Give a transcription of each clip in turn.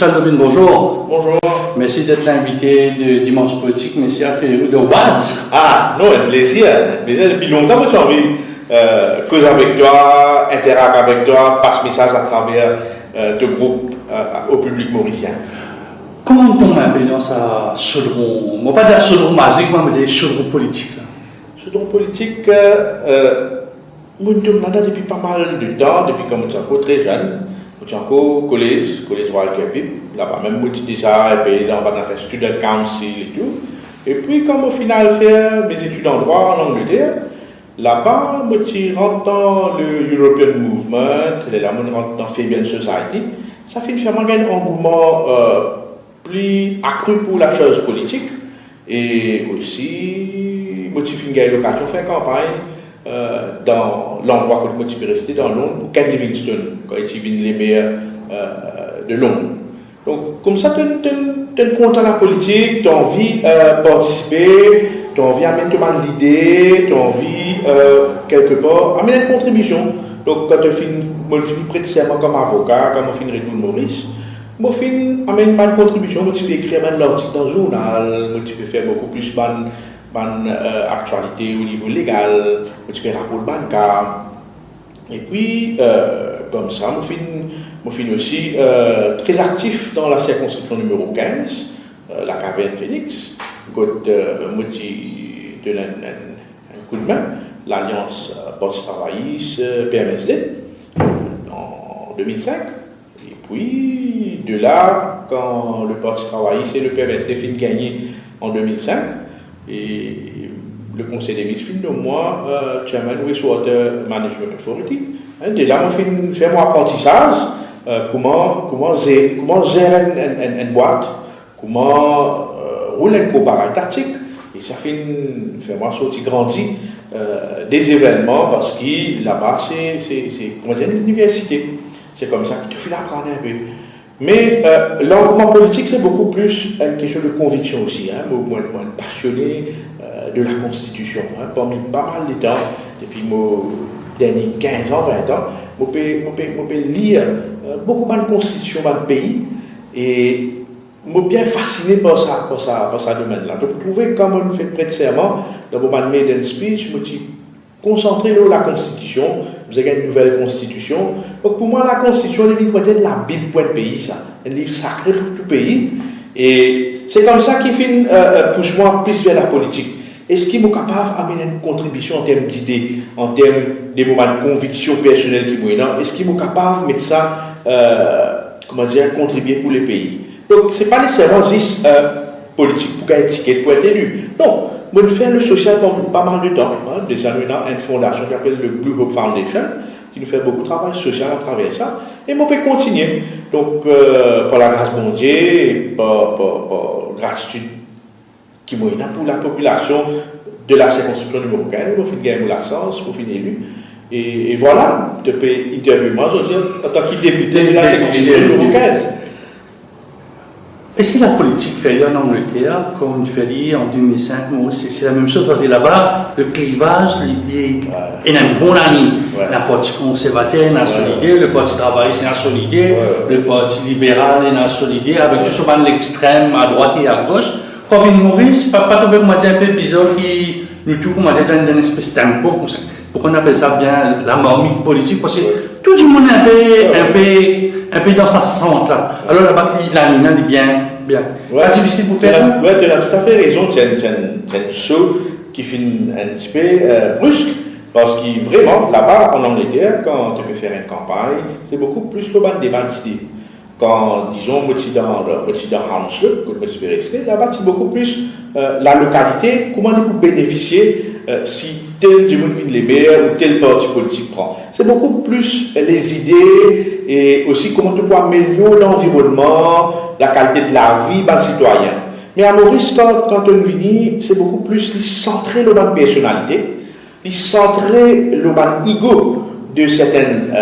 Charles Dobin, bonjour. Bonjour. Merci d'être l'invité de Dimanche Politique. Merci à Pierre de Oise. Ah, non, un plaisir. Depuis longtemps que j'ai envie de causer avec toi, interagir avec toi, passe message à travers ton groupe au public mauricien. Comment on tombe un peu dans ça chaudron? Moi, pas de la chaudron magique, moi, mais des chaudrons politiques. Chaudron politique, moi, je tombe là depuis pas mal de temps, depuis quand je suis encore très jeune. Je suis encore collège Royal Capip. Là-bas, même, je suis déjà dans Student Council et tout. Et puis, comme au final, faire mes études en droit en Angleterre, là-bas, je suis rentré dans le European Movement, là, je rentre dans Fabian Society. Ça fait finalement un engouement plus accru pour la chose politique. Et aussi, je suis fait l'occasion de faire campagne dans l'endroit que je suis resté dans Londres pour Ken Livingstone, quand il est les meilleurs de Londres. Donc, comme ça, tu es content de la politique, tu as envie de participer, tu as envie d'amener l'idée, tu as envie, quelque part, d'amener une contribution. Donc, quand je finis prêter serment comme avocat, quand je finis Redwood Maurice, je finis d'amener une contribution. Je peux écrire un article dans le journal, je peux faire beaucoup plus d'actualité au niveau légal, je peux rapporter bancaire. Et puis, comme ça, je finis aussi très actif dans la circonscription numéro 15, la caverne Phoenix. Je donne un coup de main, l'Alliance Parti travailliste PMSD en 2005. Et puis, de là, quand le Parti travailliste et le PMSD finissent de gagner en 2005, et le Conseil des ministres finit de moi, Chairman Wastewater Management Authority. De là, je fais mon apprentissage, comment gérer une boîte, comment rouler une coopérative. Et ça fait moi sortir grandi des événements parce que là-bas, c'est une université. C'est comme ça que tu fais apprendre un peu. Mais l'engouement politique, c'est beaucoup plus une question de conviction aussi. Moi, passionné de la Constitution. Parmi pas mal de temps, depuis mes derniers 15 ans, 20 ans, je peux lire beaucoup de Constitution dans le pays et je suis bien fasciné par ça domaine-là. Donc, vous pouvez, quand on fait prêter serment, dans mon maiden speech, je me suis concentré sur la Constitution. Vous avez une nouvelle Constitution. Donc, pour moi, la Constitution, c'est la Bible pour le pays, ça. Un livre sacré pour tout pays. Et c'est comme ça qu'il pousse moi plus vers la politique. Est-ce qu'il est capable d'amener une contribution en termes d'idées, en termes de moments de conviction personnelle qui est là? Est-ce qu'il est capable de mettre ça, contribuer pour les pays? Donc, ce n'est pas nécessairement juste politique pour gagner étiquette pour être élu. Non, je fais le social pendant pas mal de temps. Déjà, nous avons une fondation qui s'appelle le Blue Hope Foundation, qui nous fait beaucoup de travail social à travers ça. Et on peut continuer. Donc, par la grâce de Dieu, et par gratitude qui est pour la population de la circonscription numéro 15, on finit gagner la chance, on finit élu. Et voilà, tu peux interviewer moi, en tant que député de la circonscription numéro 15. Est-ce que la politique fait en Angleterre, comme tu fais dire en 2005, c'est la même chose parce que là-bas, le clivage est un bon ami. Le parti conservateur est solidaire, le parti travailliste est solidaire, le parti libéral est solidaire, avec tout souvent l'extrême à droite et à gauche. Quand vient Maurice, pas tomber comme un peu bizarre qui nous trouve comme dans une espèce de tempo, pourquoi on appelle ça bien la marmite politique, parce que tout le monde est un peu dans sa centre là. Alors là-bas, l'animal est bien. Pas difficile pour faire ça? Oui, tu as tout à fait raison. C'est un saut qui finit un petit peu brusque. Parce que vraiment, là-bas, en Angleterre, quand tu peux faire une campagne, c'est beaucoup plus le débat d'idées. Quand, disons, moi, je suis dans Hounslow, que je suis resté, là-bas, c'est beaucoup plus la localité, comment on peut bénéficier si tel du monde vient les meilleurs ou tel parti politique prend. C'est beaucoup plus les idées et aussi comment tu peux améliorer l'environnement, la qualité de la vie des citoyens. Mais à Maurice, quand on vient, c'est beaucoup plus centré sur la personnalité, centré sur l'ego de certaines,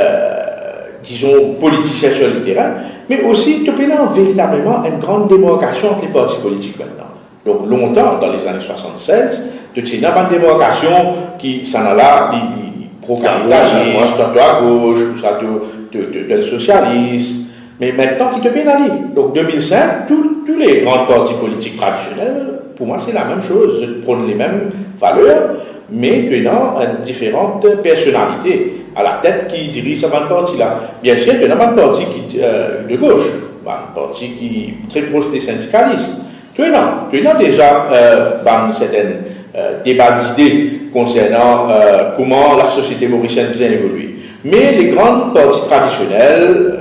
disons, politiciens sur le terrain, mais aussi tu peux véritablement une grande démarcation entre les partis politiques maintenant. Donc longtemps, dans les années 76, tu as une démarcation qui s'en a là, pro-capitalisme, tantôt à gauche, ça de socialiste, Mais maintenant, qui te pénalise. Donc 2005, tous les grands partis politiques traditionnels, pour moi, c'est la même chose. Ils prônent les mêmes valeurs, mais tenant différentes personnalités à la tête qui dirigent ce parti-là. Bien sûr, il y a un parti de gauche, un parti qui est très proche des syndicalistes. Tenant déjà certaines débats d'idées concernant comment la société mauricienne vient évoluer. Mais les grands partis traditionnels,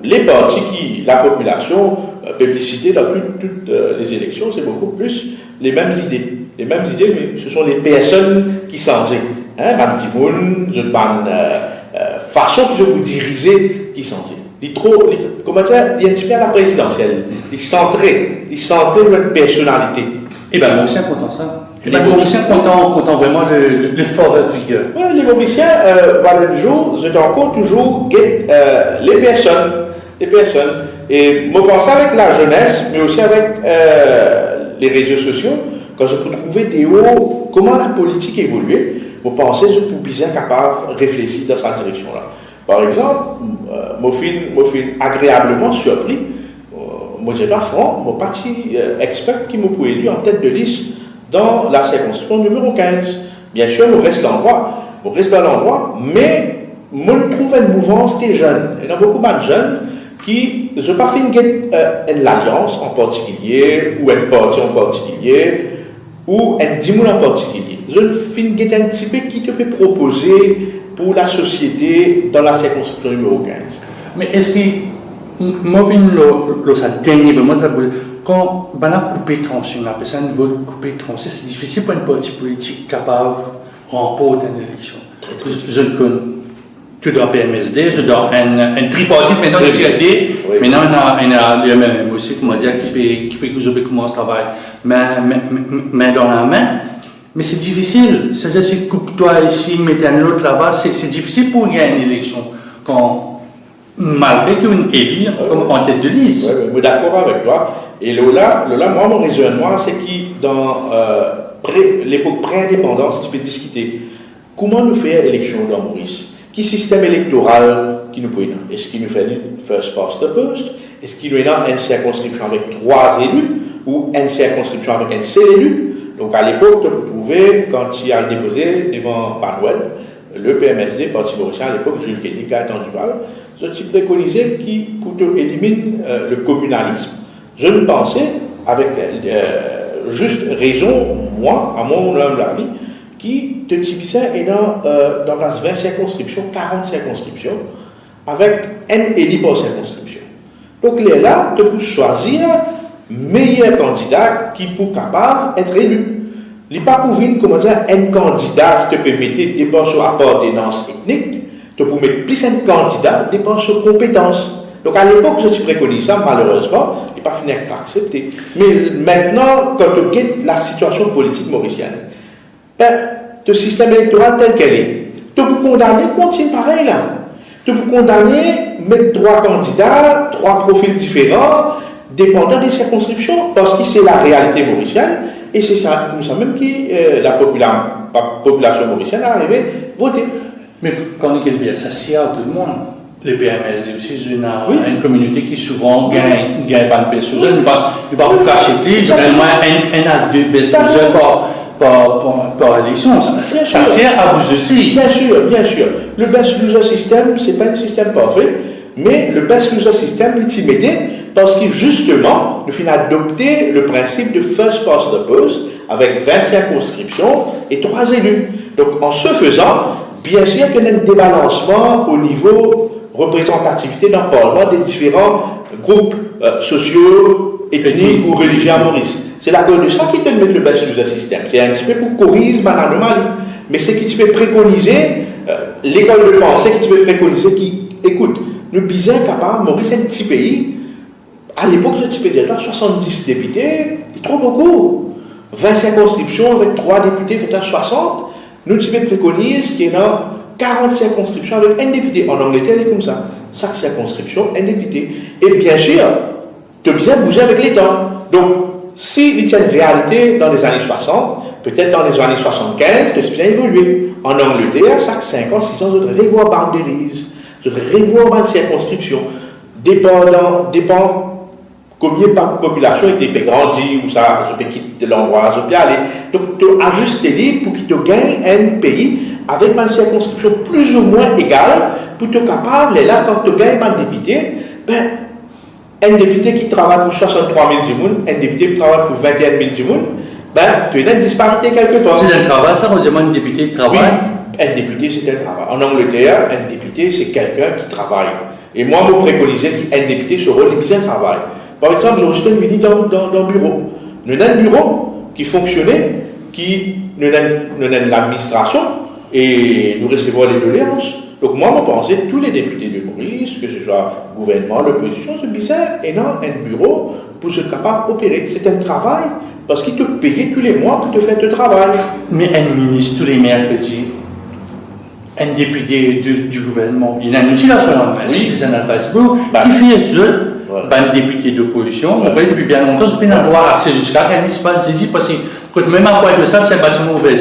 les partis qui la population publicité dans toutes les élections, c'est beaucoup plus les mêmes idées. Les mêmes idées, mais ce sont les personnes qui s'en vont. Ban Timoun, une façon que je vous diriger qui s'en vont. Comment dire, il y a un petit peu à la présidentielle. Il centré dans une personnalité. Et bien, les Mauriciens content ça. Les Mauriciens content vraiment le fort figure. Oui, les Mauriciens, le jour, je encore toujours les personnes. Et je pense avec la jeunesse, mais aussi avec les réseaux sociaux, quand je peux trouver des hauts, comment la politique évolue, je pense que je peux bien capable de réfléchir dans cette direction-là. Par exemple, je suis agréablement surpris. Moi, je suis pas franc, mon parti expert qui m'a élu en tête de liste dans la circonscription numéro 15. Bien sûr, on reste dans l'endroit, mais je trouve une mouvance des jeunes. Il y a beaucoup de jeunes qui ne sont pas fait une alliance en particulier, ou un parti en particulier, ou un dimoun en particulier. Je ne fais un petit peu qui te peut proposer pour la société dans la circonscription numéro 15. Mais est-ce que, moi, quand on a coupé tranché, on appelle ça un vote coupé tranché, c'est difficile pour un parti politique capable de remporter une élection. Je le connais. Tu dois PMSD, je dois un tripartite maintenant de TLD. Maintenant, on a le même aussi, comment dire, qui peut commencer à travailler main dans la main. Mais c'est difficile. C'est-à-dire, si coupe-toi ici, mets un autre là-bas, c'est difficile pour gagner une élection. Malgré qu'on est élu en tête de liste. Oui, je suis d'accord avec toi. Et là, moi, mon raisonnement, c'est que dans l'époque pré-indépendance, tu peux discuter comment nous faire élection dans Maurice. Quel système électoral qui nous peut donner? Est-ce qu'il nous fait une first past the post? Est-ce qu'il nous donne une circonscription avec 3 élus ou une circonscription avec un seul élu? Donc à l'époque, tu peux trouver, quand il a déposé devant Panuel, le PMSD, Parti mauricien, à l'époque, Jules Kenny, Gaëtan Duval, je préconisais qui pour éliminer le communalisme. Je ne pensais, avec juste raison, moi, à mon humble avis, qui te typisait dans 20 circonscriptions, 40 circonscriptions, avec un élu par circonscription. Donc là, tu peux choisir meilleur candidat qui peut capable d'être élu. Il n'est pas pour venir, comment dire, un candidat qui te permet de dépenser sur appartenance ethnique, tu peux mettre plus un candidat qui dépend sur compétence. Donc à l'époque, je préconise ça, malheureusement, il n'est pas fini d'être accepté. Mais maintenant, quand tu regardes la situation politique mauricienne, le système électoral tel qu'elle est, tu peux condamner, continue pareil là. Tu peux condamner, mettre 3 candidats, 3 profils différents, dépendant des circonscriptions, parce que c'est la réalité mauricienne, et c'est ça, comme ça même que la population mauricienne est arrivée à voter. Mais quand on est bien, ça sert à tout le monde. Les PMSD aussi, c'est une communauté qui souvent gagne pas de baisse sous eux. Il ne va pas cacher plus, vraiment un à 2 baisses sous eux par élection. Ça sert à vous aussi. Bien sûr. Le best loser system, ce n'est pas un système parfait, mais le best loser system est immédiat parce que justement, nous finissons adopter le principe de first past the post avec 20 circonscriptions et 3 élus. Donc en ce faisant, bien sûr qu'il y a un débalancement au niveau représentativité dans le Parlement des différents groupes sociaux, ethniques ou religieux à Maurice. C'est la cause de ça qui te met le best loser system. C'est un petit peu pour corriger une anomalie. Mais c'est qui tu peux préconiser, l'école de pensée qui tu peux préconiser, qui, écoute, nous bisons capable, Maurice est un petit pays. À l'époque, tu peux dire, 70 députés, c'est trop beaucoup. 20 circonscriptions avec 3 députés, fait 60. Nous, tu peux préconiser qu'il y a 40 circonscriptions avec un député. En Angleterre, c'est comme ça. Chaque circonscription, un député. Et bien sûr, tu as besoin de bouger avec les temps. Donc, s'il y a une réalité dans les années 60, peut-être dans les années 75, tu as bien évolué. En Angleterre, chaque 5 ans, 6 ans, tu dois revoir boundaries, tu dois revoir une circonscription. dépend combien par population était grandi ou ça se peut quitter l'endroit se peut aller. Donc tu ajustes les pour qu'il te gagne un pays avec une circonscription plus ou moins égale pour te capable là quand tu gagnes un député, ben un député qui travaille pour 63 000 du monde, un député qui travaille pour 21 000 du monde, ben tu as une disparité quelque part. C'est un travail, ça, on demande un député de travail. Oui, un député c'est un travail. En Angleterre, un député c'est quelqu'un qui travaille. Et moi, je préconisais qu'un député se rôle bien travail. Par exemple, j'ai venu dans le bureau. Nous avons un bureau qui fonctionnait, qui nous avons l'administration et nous recevons les doléances. Donc moi, je pensais que tous les députés de Maurice, que ce soit gouvernement, l'opposition, c'est bizarre, et non, un bureau pour se capable d'opérer. C'est un travail parce qu'il te paye tous les mois pour te faire ce travail. Mais un ministre, tous les mercredis, un député du gouvernement, il a une utilisation citizen Facebook qui fait seul, un député d'opposition, depuis bien longtemps, je peux avoir accès jusqu'à un espace dédié parce que même à quoi de ça, c'est un bâtiment ouvert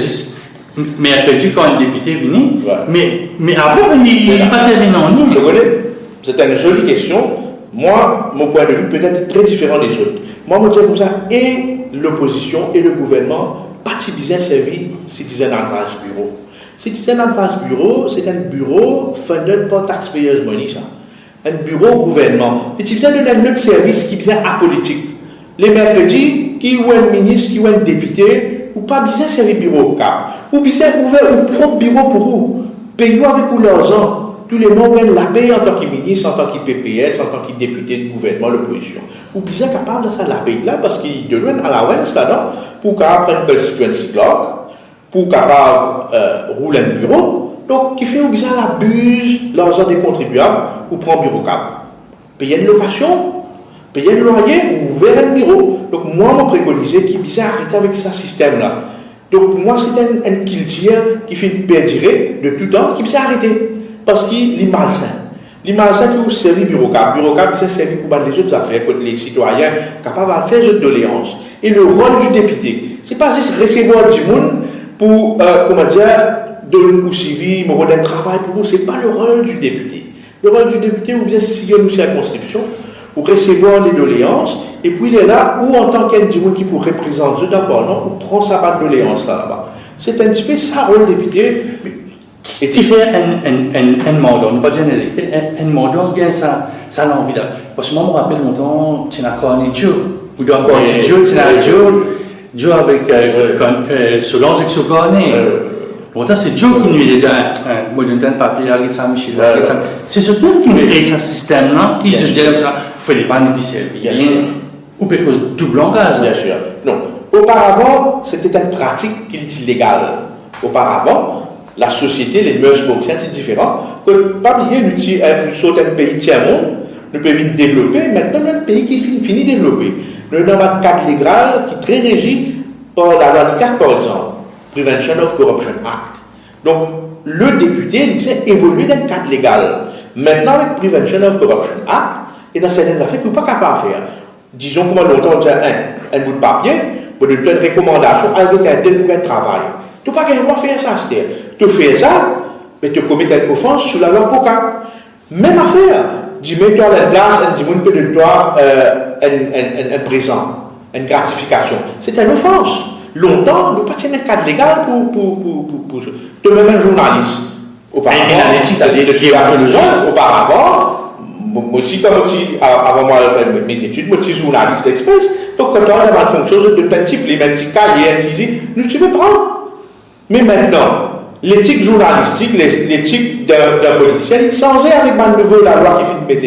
mercredi quand un député est venu, mais après, il passe les non. C'est une jolie question. Moi, mon point de vue peut être très différent des autres. Moi, je dis comme ça, et l'opposition et le gouvernement, parti bien servi Citizen Advance Bureau. Citizen Advance Bureau, c'est un bureau funded par taxpayers money, ça. Un bureau gouvernement. Et tu besoin d'un autre service qui vient apolitique. Les mercredis, qui ou un ministre, qui ou un député, ou pas besoin de servir bureau au cap. Ou besoin ouvert un propre bureau pour vous. Payez avec ou l'argent. Tous les mois, vous la paye en tant que ministre, en tant que PPS, en tant que député de gouvernement, l'opposition. Ou besoin capable de faire la paye là, parce qu'il donne à la West là, pour capable prendre constituency clock, pour capable rouler un bureau. Donc, qui fait ou bien l'abuse l'argent des contribuables ou prend bureau cap. Payer une location, payer un loyer ou ouvrir un bureau. Donc, moi, je préconisais qu'il puisse arrêter avec ce système-là. Donc, pour moi, c'est un culture qui fait une perdurer de tout temps, qui puisse arrêter. Parce qu'il est malsain. Les malsains qui vous servent bureau cap. Bureau cap, c'est servi pour les autres affaires, côté les citoyens, capables de faire des autres doléances. Et le rôle du député, c'est pas juste recevoir du monde pour, comment dire, de ou civil, mon rôle d'un travail pour vous, ce n'est pas le rôle du député. Le rôle du député, ou bien si il y a une circonscription, ou recevoir les doléances, et puis il est là, ou en tant qu'individu qui peut représenter d'abord, non, ou prend sa part de doléance là-bas. C'est un petit peu ça, rôle député. Et tu fais un mandat, on ne pas dire un mandat, bien ça l'envie là. Parce que moi, je me rappelle longtemps, tu n'as connu Dieu, ou tu as connu Dieu, tu n'as Dieu avec Solange et Socorné. Pourtant, c'est Dieu qui nous dit moi, je donne papier à Ritza Michel. C'est ce truc qui nous crée ce système-là, qui nous dit comme ça, il faut les pannes bien, ou parce que double langage. Bien sûr. Non. Auparavant, c'était une pratique qui est illégale. Auparavant, la société, les mœurs mauriciennes, c'est différent. Que pas oublier, nous sommes un pays tiers-monde, nous pouvons développer, maintenant, un pays qui finit de développer. Nous avons un cadre légal qui est très régi par la loi du CAC, par exemple. Prevention of Corruption Act. Donc, le député, il s'est évolué dans le cadre légal. Maintenant, avec Prevention of Corruption Act, et dans certaines affaires qu'il n'est pas capable de faire. Disons comment longtemps on dit un bout de papier, pour donner une recommandation avec un tel pour un travail. Tu n'as pas qu'à faire ça, c'est-à-dire, tu fais ça, mais tu commets une offense sous la loi POCA. Même affaire. Dis-moi, toi, la glace, dis-moi, peut de toi un présent, une gratification. C'est une offense. Longtemps, nous ne pas un cadre légal pour ça. De même un journaliste. Auparavant, moi aussi, comme avant moi de faire mes études, moi aussi journaliste express. Donc, quand on a une fonction de plein de types, les mêmes petits cas, nous ne pouvons pas. Mais maintenant, l'éthique journalistique, l'éthique d'un politicien, il s'en est avec ma nouveau la loi qui fait de mettre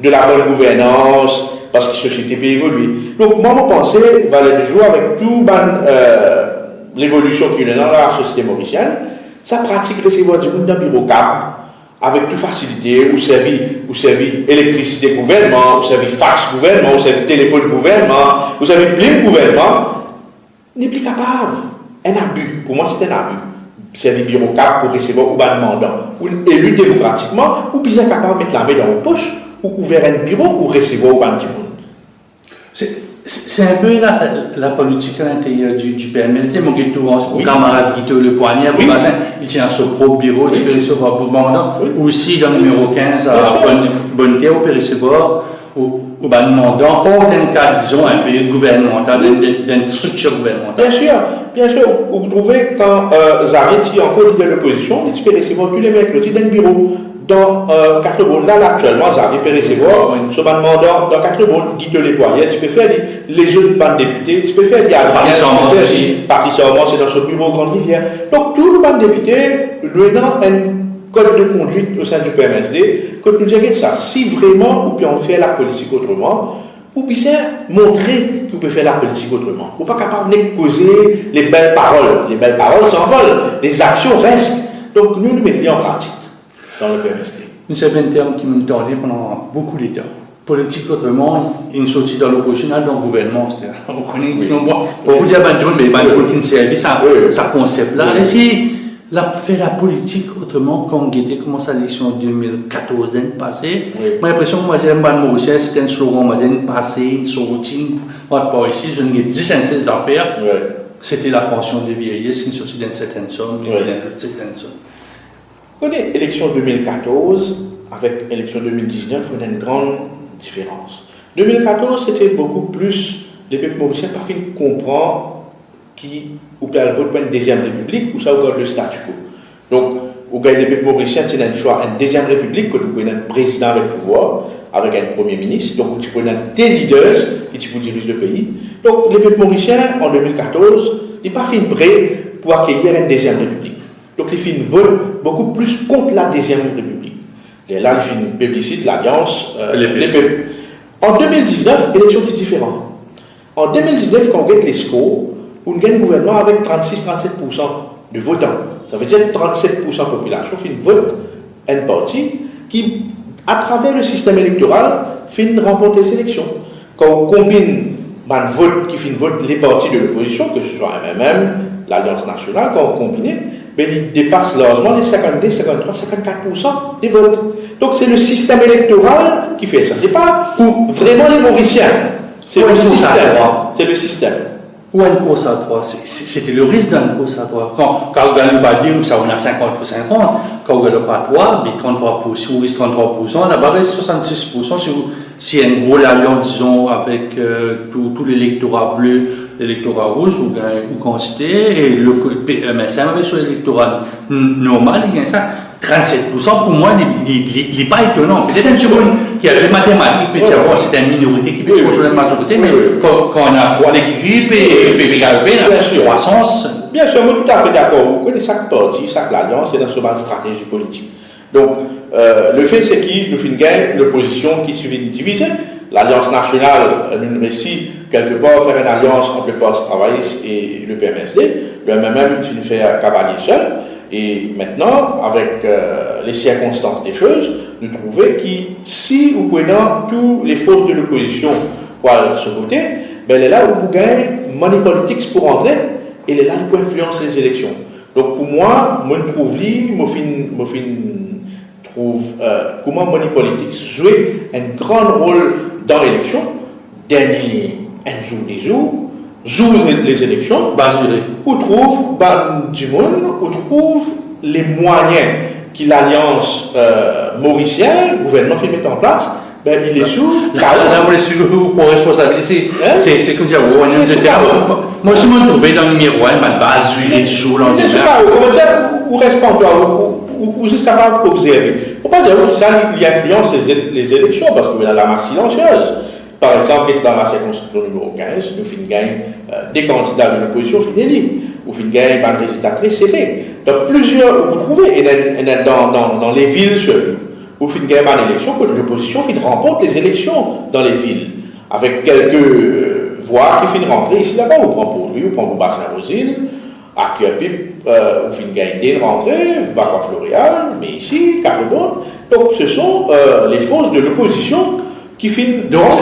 de la bonne gouvernance, parce que la société peut évoluer. Donc, moi, je pensais, valait du jour avec tout l'évolution qui est dans la société mauricienne, ça pratique recevoir du monde dans le bureau cap, avec toute facilité, ou servir électricité gouvernement, ou servir fax gouvernement, ou servir téléphone gouvernement, ou servir plein gouvernement, n'est plus capable. Un abus. Pour moi, c'est un abus. Servir bureau cap pour recevoir ou un mandat, ou élu démocratiquement, ou bien capable de mettre la main dans le poche, ou ouvrir un bureau, ou recevoir ou un petit monde. C'est un peu la politique à l'intérieur du PMSD. Mon camarade Guito Le Poignet, il tient son propre bureau, tu peux recevoir pour mandat. Aussi, dans le numéro 15, à Bonne Terre, au Périssébord, au demandant, hors d'un cadre, disons, un peu gouvernemental, d'une structure gouvernementale. Bien sûr. Vous trouvez, quand Zaretti, encore de l'opposition, il peut recevoir tous les mercredis dans le bureau. Dans 4 boules, là actuellement, ça arrive à recevoir, ce mandat dans 4 boules, Guito Les Poiriers, tu peux faire les autres bandes députés, tu peux faire des Parti Sormant, c'est dans ce bureau Grande Rivière. Donc, tous les bandes députés, le nom un code de conduite au sein du PMSD, que nous disons ça, si vraiment vous pouvez faire la politique autrement, vous pouvez montrer que vous pouvez faire la politique autrement. Vous n'êtes pas capable de causer les belles paroles. Les belles paroles s'envolent, les actions restent. Donc, nous mettons en pratique. Dans le PMSD. Une certaine terme qui me tendait pendant beaucoup de temps. Politique autrement, une sortie dans l'opposition, dans le gouvernement. On connaît beaucoup de gens, mais qui ne servent ça concept-là. Et si faire la politique autrement, quand on commence à l'élection 2014 passée, j'ai l'impression que j'ai un c'était un slogan, une passée, une sortie, pas ici, je n'ai 10 affaires. C'était la pension de vieillesse qui est sortie d'une certaine somme, d'une certaine somme. Vous connaissez l'élection 2014 avec l'élection 2019, il y a une grande différence. 2014, c'était beaucoup plus, les peuples mauriciens pas fini de comprendre qui ou peut le vote pour une deuxième république ou ça ou le statu quo. Donc, au gars des peuples mauriciens, c'est un choix, une deuxième république, que vous prenez un président avec pouvoir, avec un premier ministre, donc vous prenez des leaders qui vous dirigent le pays. Donc, les peuples mauriciens, en 2014, ils n'ont pas fait prêt pour accueillir une deuxième république. Donc, les films votent beaucoup plus contre la deuxième république. Et là, les films publicitent l'alliance, les peuples. En 2019, l'élection est différente. En 2019, quand on gagne les scores, on gagne un gouvernement avec 36-37% de votants. Ça veut dire 37% de la population fait vote un parti qui, à travers le système électoral, fait remporter les élections. Quand on combine le vote qui fait vote les partis de l'opposition, que ce soit MMM, l'Alliance nationale, quand on combine, il dépasse largement les 52, 53, 54% des votes. Donc c'est le système électoral qui fait ça. Ce n'est pas pour vraiment les Mauriciens. C'est le système. C'est le système. Ou une course à 3, c'était le risque d'une course à 3. Quand on gagne le bas où ça on a 50 pour 50, quand on gagne le pas 3, mais 33%, ou 33%, là-bas reste 66% si y a une grosse alliance, disons, avec tout l'électorat bleu, l'électorat rouge, ou quantité, et le MSM avec sur l'électorat normal, il y a ça. 37%, pour moi, il n'est pas étonnant. Peut-être un petit peu qui a fait mathématiques, c'est une minorité qui peut jouer la majorité, mais quand on a trois l'équipe et la croissance. Bien sûr, moi tout à fait d'accord. Vous connaissez chaque parti, chaque alliance, c'est dans ce base stratégie politique. Donc, le fait, c'est qu'il nous fait une guerre, l'opposition qui suffit de diviser. L'Alliance nationale, nous réussit quelque part faire une alliance entre le Parti travailliste et le PMSD. Le MMM finit faire cavalier seul. Et maintenant, avec les circonstances des choses, nous trouvons que si vous prenez toutes les forces de l'opposition pour ce côté, ben elle est là où vous gagnez money politics pour entrer, et elle est là pour influencer les élections. Donc pour moi, je trouve comment money politics joue un grand rôle dans l'élection, dernier un jour des jours, joue les élections, où trouve du monde, où trouve les moyens que l'alliance mauricienne, le gouvernement fait mettre en place, ben il est sous. Là, on est sur pour responsabilité. C'est comme dire, moi, je me trouvais dans le miroir, ma base, du jour, l'an dernier. Comment dire, ou répond-toi, ou juste capable d'observer. Il ne faut pas dire que ça, il influence les élections, parce qu'il y a la masse silencieuse. Par exemple, dans la circonscription numéro 15, nous finissons gagner des candidats de l'opposition finissent ou finissons gagner un résultat très serré. Donc plusieurs, vous trouvez, et dans les villes surtout, vous finissez gagner une élection, que l'opposition remporte les élections dans les villes, avec quelques voix qui finissent rentrer ici là-bas, vous prenez Port-Louis, vous prenez Bassin-Rosine, à Cueupip, vous finissez gagner des rentrées, Vaca-Floréal, mais ici, Carbone. Donc ce sont les forces de l'opposition qui filme donc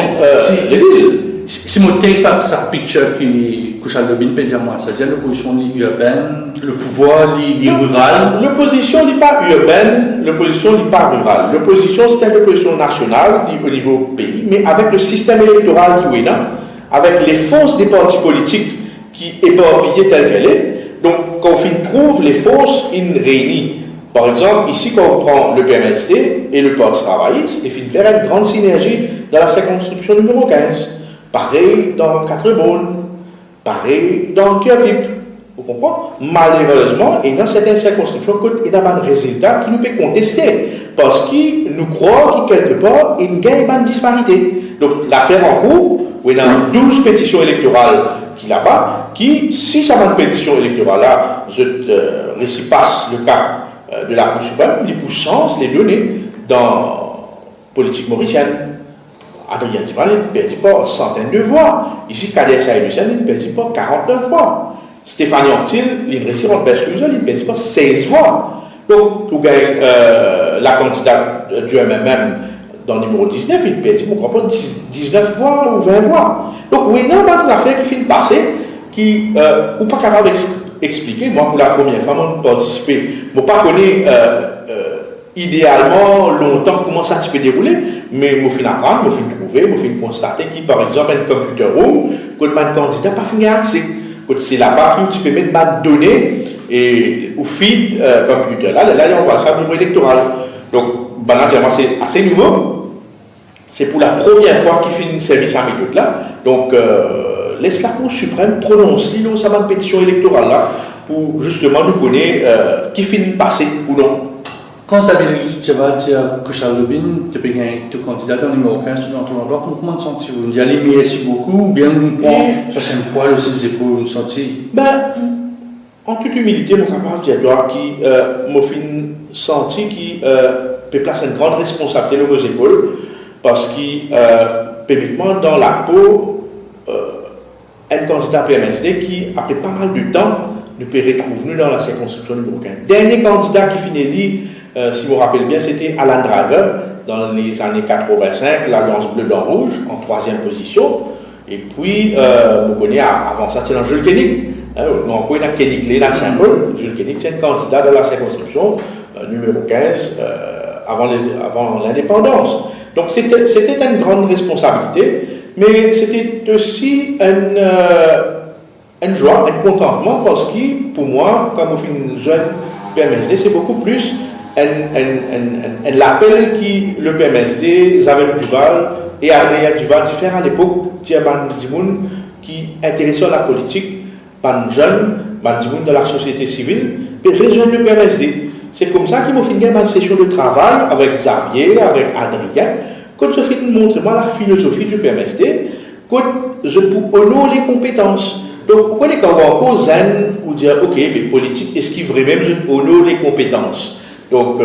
les villes. Si mon take sa picture qui couche à l'obin, c'est-à-dire l'opposition urbaine, le pouvoir rural. L'opposition n'est pas urbaine, l'opposition n'est pas rurale. L'opposition, c'est une opposition nationale au niveau pays, mais avec le système électoral qui est là, avec les forces des partis politiques qui éparpillées telles qu'elles est. Donc, quand on trouve les forces, ils réunissent. Par exemple, ici, quand on prend le PMSD et le Parti travailliste, il fait une grande synergie dans la circonscription numéro 15. Pareil dans Quatre-Bonnes, pareil dans Kirpip. Vous comprenez? Malheureusement, et dans certaines circonscriptions, il y a un résultat qui nous peut contester. Parce qu'il nous croit qu'il, quelque part, il y a une disparité. Donc, l'affaire en cours, où il y a 12 pétitions électorales qui là-bas, qui, si ça va une pétition électorale-là, je récipasse le cas de la Cour suprême, il pousse sens les données dans la politique mauricienne. Adrien Dival, il ne perdit pas centaines de voix. Ici, Kader Saïd-Hussein, il ne perdit pas 49 voix. Stéphanie Anctil, il réussit en Bescluzel, il ne perdit pas 16 voix. Donc, vous gagnez la candidate du MMM dans le numéro 19, il ne perdit pas 19 voix ou 20 voix. Donc, oui, il y a des affaires qui finissent passer, qui ou pas capable d'expliquer. Moi, pour la première fois, je participé. Je ne pas connais idéalement longtemps comment ça se peut dérouler, mais je finis apprendre, je finis trouver, je finis constater qui, par exemple, un computer room, quand le candidat n'a pas fini accès. C'est là-bas que tu peux mettre des données et au feed computer. Là, on voit ça au niveau électoral. Donc, naturellement, c'est assez nouveau. C'est pour la première fois qu'il fait une service à méthode là. Donc, laisse la Cour suprême prononcer sa pétition électorale là pour justement nous connaître qui finit passer ou non. Quand ça vient tu vas dire que Charles Lubin, tu peux gagner ton candidat dans le numéro 15 dans ton endroit, comment te sens-tu? Il y a les merci beaucoup, ou bien on prend ça c'est un poil aussi les épaules, une sortie? Ben, en toute humilité, je suis capable de dire qui m'a fait senti qui peut placer une grande responsabilité dans vos épaules, parce qu'il peut mettre dans la peau un candidat PMSD qui, après pas mal de temps, nous peut retrouver dans la circonscription numéro 15. Dernier candidat qui finit si je me rappelle bien, c'était Alan Driver dans les années 85, l'Alliance Bleue dans Rouge, en 3e position. Et puis, vous connaissez avant ça, c'est dans Jules Koenig. On connaît Koenig dans Saint-Paul. Jules Koenig, c'est un candidat de la circonscription numéro 15 avant l'indépendance. Donc, c'était une grande responsabilité, mais c'était aussi une joie, un contentement, parce que pour moi, comme on fait une jeune PMSD, c'est beaucoup plus l'appel qui le PMSD, Zavel Duval et Adrien Duval, différents à l'époque, qui intéressaient la politique, par jeunes, de la société civile, et rejoindre le PMSD. C'est comme ça qu'ils m'ont fini ma session de travail avec Xavier, avec Adrien, quand je fais montrer moi la philosophie du PMSD, quand je peux honorer les compétences. Donc, pourquoi les gens encore zen ou dire, ok, mais politique, est-ce qu'il vraiment je honore les compétences? Donc,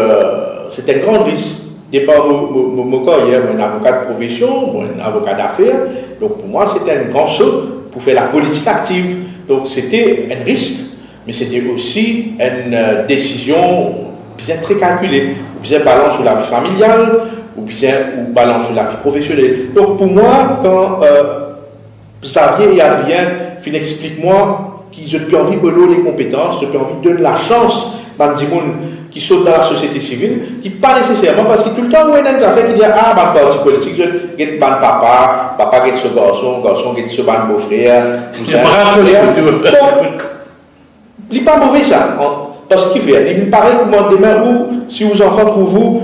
c'est un grand risque. Départ, mon carrière, un avocat de profession, un avocat d'affaires. Donc, pour moi, c'était un grand saut pour faire la politique active. Donc, c'était un risque, mais c'était aussi une décision bien très calculée. Bien balance sur la vie familiale, ou balance sur la vie professionnelle. Donc, pour moi, quand Xavier et Adrien explique-moi qu'ils ont envie de donner les compétences, ils ont envie de donner la chance à des gens qui sont dans la société civile, qui pas nécessairement, parce que tout le temps, on a des affaires qui disent, ah, ma parti politique, je vais papa est ce garçon est ce beau-frère, tout ça. Donc, il n'est pas mauvais ça, parce qu'il fait, il paraît que demain, ou si vos enfants trouvent vous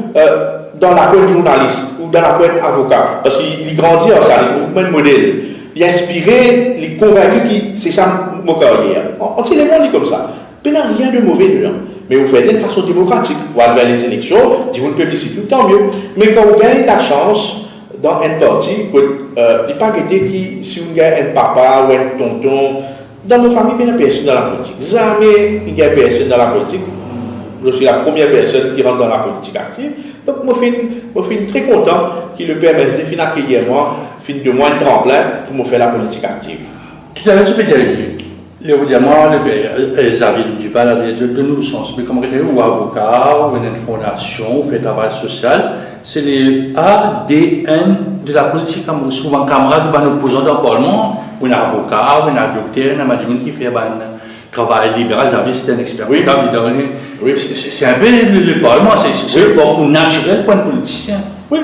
dans la coin journaliste, ou dans la coin avocat, parce qu'il grandit en ça, il trouve plein de modèles. Il est inspiré, il est convaincu que c'est ça mon carrière. On tient les gens dit comme ça. Mais il n'y a rien de mauvais dedans. Mais vous faites de façon démocratique. Vous allez les élections, vous publicité, tant mieux. Mais quand vous gagnez la chance dans un parti, il n'est pas été qui, si vous gagnez un papa ou un tonton, dans nos familles, il n'y a personne dans la politique. Jamais il n'y a personne dans la politique. Je suis la première personne qui rentre dans la politique active. Donc, je suis très content que le PMSD finisse accueillir moi, finisse de moi un tremplin pour me faire la politique active. Tout à l'heure, je peux dire, évidemment, Xavier Duval a de nous sens, mais comme ou avocat, ou une fondation, ou fait travail social, c'est les ADN de la politique. Souvent, camarade, un opposant dans le Parlement, ou un avocat, ou un docteur, un madame qui fait un travail libéral, Xavier, c'est un expert. Oui. Oui. C'est un peu le Parlement, c'est beaucoup naturel pour un politicien. Oui,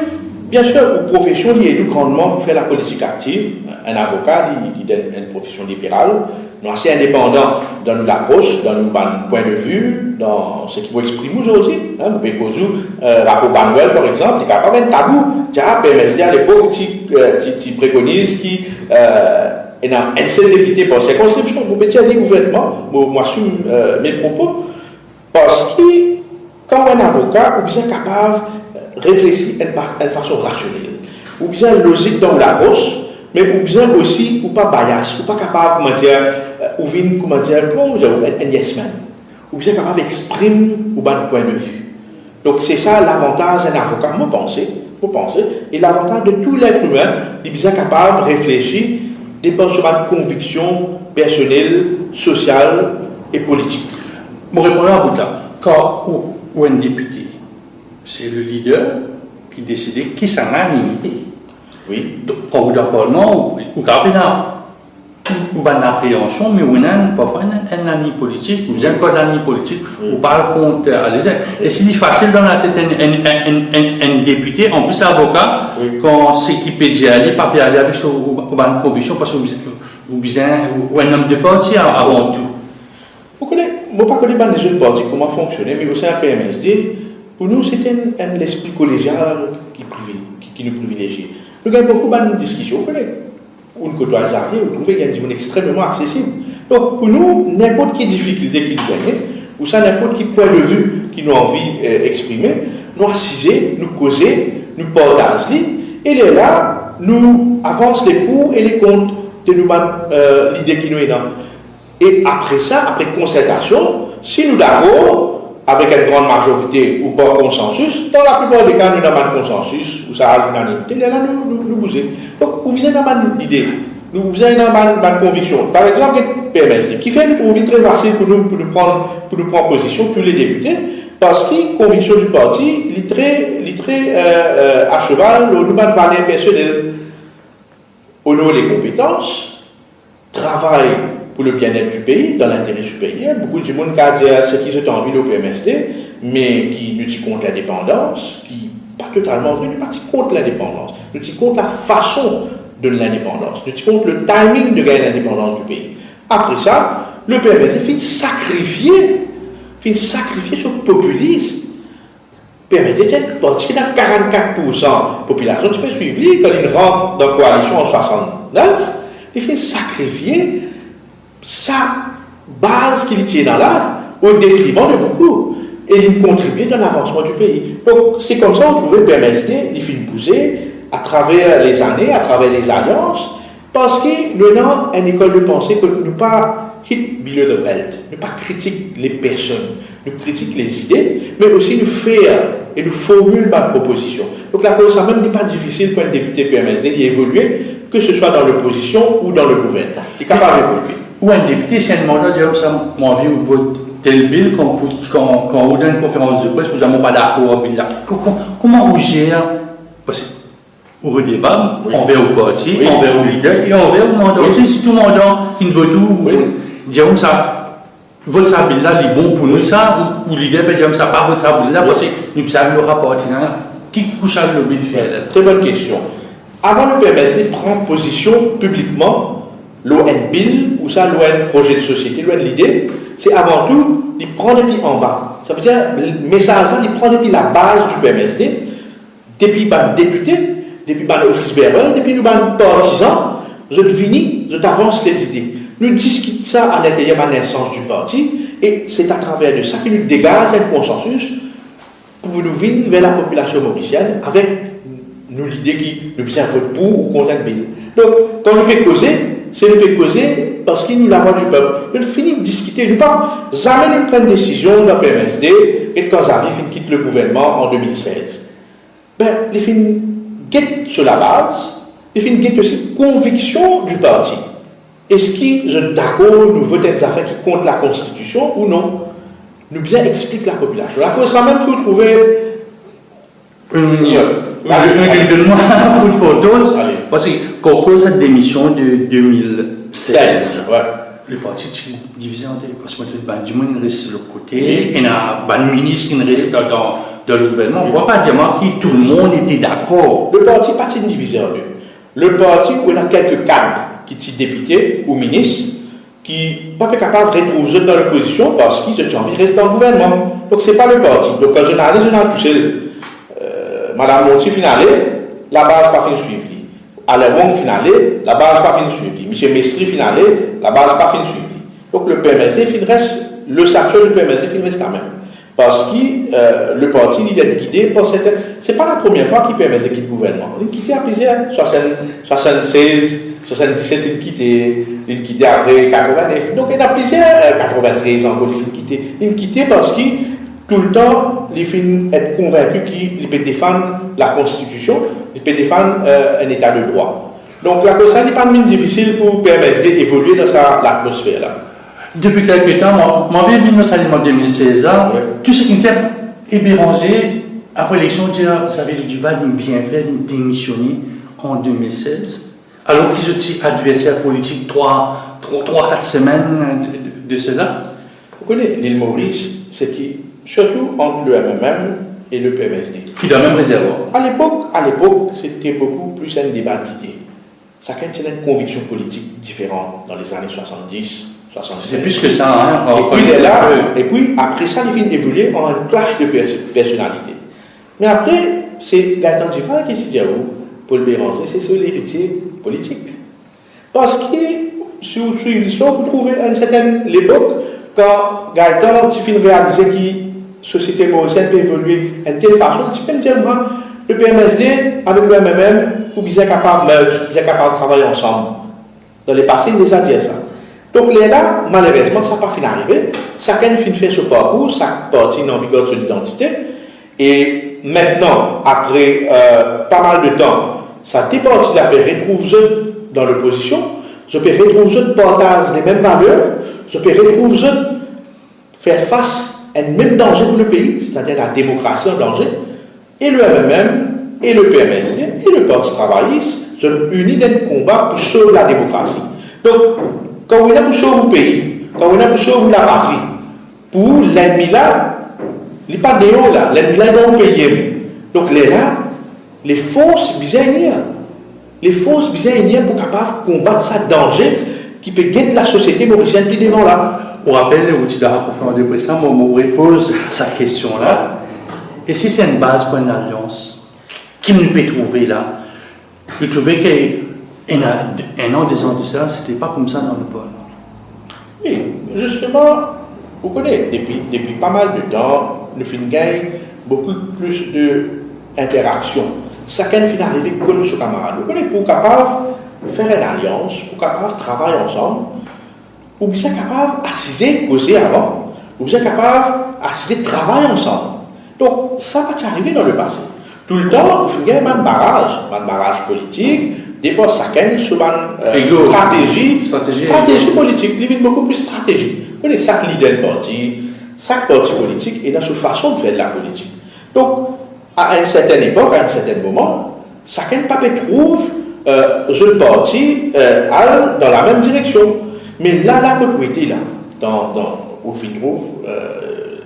bien sûr, aux professions liées grandement pour faire la politique active. un avocat, il a une profession libérale, nous assez indépendant dans notre approche, dans notre point de vue, dans ce qui nous exprime aujourd'hui. Nous pouvons rapport Manuel, par exemple, il est capable d'un tabou. PMSD à l'époque, qui préconise qui un seul député par circonscription. Vous pouvez dire ouvertement, moi, sur mes propos, parce que quand un avocat est bien capable de réfléchir d'une façon rationnelle, ou bien logique dans l'approche, mais ou bien aussi, ou pas bias, ou pas capable, comment dire, un yes man, ou bien capable d'exprimer ou un point de vue. Donc c'est ça l'avantage d'un avocat, moi pensez, et l'avantage de tout l'être humain, il est bien capable de réfléchir, dépend sur une conviction personnelle, sociale et politique. Mon répondant à bout là, quand ou un député, c'est le leader qui décide qui s'en a limité. Oui. Donc, quand vous d'abord non, ou quand ou une appréhension, mais on a parfois un ami politique, ou bien un ami politique, ou parle contre les uns. Et c'est difficile dans la tête un député, en plus avocat, quand c'est qui peut dire aller, pas aller avec une conviction, parce que ou un homme de parti avant tout. Vous connaissez, moi pas connais pas les autres partis comment fonctionner, mais au sein de PMSD, pour nous c'était un esprit collégial qui nous privilégie. Nous avons beaucoup de discussions, vous connaissez. On côtoie Xavier, vous trouvez qu'il y a des gens extrêmement accessibles. Donc, pour nous, n'importe quelle difficulté qui nous gagne, ou ça, n'importe quel point de vue qui nous a envie d'exprimer, nous assiser, nous causer, nous partager, et là, nous avançons les pour et les contre de nous l'idée qui nous est dans. Et après ça, après concertation, si nous d'accord, avec une grande majorité ou pas consensus, dans la plupart des cas, nous avons un consensus, ou ça a l'unanimité, là, nous bousons. Donc, vous avez une idée, vous avez une conviction. Par exemple, PMSD, qui fait que très facile pour nous prendre position, tous les députés, parce que la conviction du parti, il est très à cheval, au niveau de valeur personnelle, au niveau des compétences, travail pour le bien-être du pays, dans l'intérêt supérieur. Beaucoup de monde qui a dit ce qu'ils ont envie au PMSD, mais qui nous dit contre l'indépendance, qui pas totalement vrai, nous pas contre l'indépendance, nous dit contre la façon de l'indépendance, nous dit contre le timing de gagner l'indépendance du pays. Après ça, le PMSD finit sacrifier sur le populisme. PMSD est un parti qui a 44% de population. Tu peux suivre, quand il rentre dans la coalition en 69, il finit sacrifier sa base qu'il tient là, au détriment de beaucoup, et il contribue dans l'avancement du pays. Donc, c'est comme ça qu'on pouvait PMSD, il finit pousser à travers les années, à travers les alliances, parce que nous avons une école de pensée que nous ne pas hit below the belt, nous pas critique les personnes, nous critique les idées, mais aussi nous faire et nous formule ma proposition. Donc, la cause, ça même n'est pas difficile pour un député PMSD d'y évoluer, que ce soit dans l'opposition ou dans le gouvernement. Il est capable d'évoluer. Ou un député, c'est un mandat, dire ça, moi, envie de voter tel bill, quand on donne une conférence de presse, nous n'avons pas d'accord, comment on gère, parce qu'on redébat, envers au parti, envers au leader, et envers au mandat aussi, si tout le monde qui ne veut tout, disons ça, vote ça bill là, il est bon pour nous, ça, ou le leader peut dire ça, pas vote ça bill là, parce que nous savons le rapport, qui couche à le bill faire. Très bonne question. Avant le PMSD prendre position publiquement, l'ON Bill, ou ça, l'ON projet de société, l'ON l'idée, c'est avant tout, il prend des pieds en bas. Ça veut dire, le message, il prend depuis la base du PMSD, depuis le député, depuis l'office bearer, depuis nous partisans, je finis, je t'avance les idées. Nous discutons ça à l'intérieur de l'instance du parti, et c'est à travers de ça que nous dégage un consensus pour nous venir vers la population mauricienne avec nous l'idée qui nous bien vote pour ou contre un bill. Donc, quand nous pouvons causer, c'est nous pouvons causer parce qu'il nous la voix du peuple. Nous finissons de discuter, nous pas jamais nous prendre une décision dans le PMSD et quand Xavier quitte le gouvernement en 2016. Ben, les films guettent sur la base, les films guettent aussi conviction du parti. Est-ce qu'ils sont d'accord, nous votons des affaires qui comptent la Constitution ou non? Nous bien explique la population. La cause, ça même tout trouver. Je vais donner un coup de photos, parce que quand on pose cette démission de 2016, le parti est divisé en deux, parce que le du monde reste de l'autre côté, et il y a un ministre qui reste dans le gouvernement. On ne voit pas dire que tout le monde était d'accord. Le parti n'est pas divisé en deux. le parti où il y a quelques cadres qui sont députés ou ministres qui ne sont pas capables de retrouver dans l'opposition parce qu'ils ont envie de rester dans le gouvernement. Donc ce n'est pas le parti. Donc quand je n'ai touché Madame Monti finale, la base pas fin suivre. Alain Wong finale, la base pas fin suivre. Monsieur Mestri finale, la base pas fin suivre. Donc le PMSD reste, le statut du PMSD reste quand même. Parce que le parti il est guidé par cette... Ce n'est pas la première fois qu'il PMSD quitte le gouvernement. Il quitté à plusieurs, 76, 77, il quitté après 89. Donc il y a plusieurs, 93 encore, il quitté parce que tout le temps, il finit être convaincu qu'il peut défendre la Constitution, il peut défendre un état de droit. Donc la chose n'est pas difficile pour PMSD évoluer dans l'atmosphère là. Depuis quelques temps, moi, j'ai vu en 2016, tout ce qui était Béranger, après l'élection, Xavier Duval a bien fait, il a démissionné en 2016, alors qu'ils étaient adversaires politiques 3-4 semaines de cela. Vous connaissez l'île Maurice, c'est qui, surtout entre le MMM et le PMSD. Qui doit même réservoir. À l'époque, c'était beaucoup plus un débat d'idées. Chacun tenait une conviction politique différente dans les années 70. C'est plus que ça, hein. Et puis, il est là, et puis après ça, il vient évoluer en un clash de personnalité. Mais après, c'est Gaëtan Dufal qui se dit Paul Béranger, c'est sur l'héritier politique. Parce que, sur l'histoire, vous trouvez à une certaine époque, quand Gaëtan Dufal réalisait que la société mauricienne peut évoluer d'une telle façon, tu peux me dire, moi, le PMSD avec le MMM, pour bien capable de merge, bien capable de travailler ensemble. Dans les passés, il les a dit ça. Donc là, malheureusement, ça n'a pas fini d'arriver. Chacun fait ce parcours, chaque parti n'a envie de son identité. Et maintenant, après pas mal de temps, ça dépend de la retrouver dans l'opposition. Je peux retrouver partage les mêmes valeurs. Je peux retrouver faire face à un même danger pour le pays, c'est-à-dire la démocratie en danger. Et le MMM, et le PMSD, et le Parti travailliste sont unis dans un combat pour sauver la démocratie. Donc, quand on est pour sauver le pays, quand on est pour sauver la patrie, pour l'ennemi là, il n'est pas déo là, l'ennemi là est dans le pays. Donc là, les forces bizarres, pour capable combattre ce danger qui peut guetter la société mauricienne qui est devant là. On rappelle le outil d'approfondissement de président, on repose sa question là. Et si c'est une base pour une alliance, qui nous peut trouver là? Je trouvais qu'un an, 2 ans de ça, c'était pas comme ça dans le pôle. Oui, justement, vous connaissez, depuis pas mal de temps, nous finissons gagner beaucoup plus d'interaction. Chacun finit arriver comme nos camarades. Vous connaissez, pour capable faire une alliance, pour capable travailler ensemble, pour bien capable d'assiser, causer avant, pour bien capable d'assiser, travailler ensemble. Donc, ça va arriver dans le passé. Tout le temps, vous faites un barrage politique, dépend chacun sur une stratégie politique. Il y a beaucoup plus de stratégie. Vous connaissez chaque leader parti, chaque parti politique et dans sa façon de faire de la politique. Donc, à une certaine époque, à un certain moment, chacun peut trouve un parti dans la même direction. Mais là, la continuité, là, où on trouve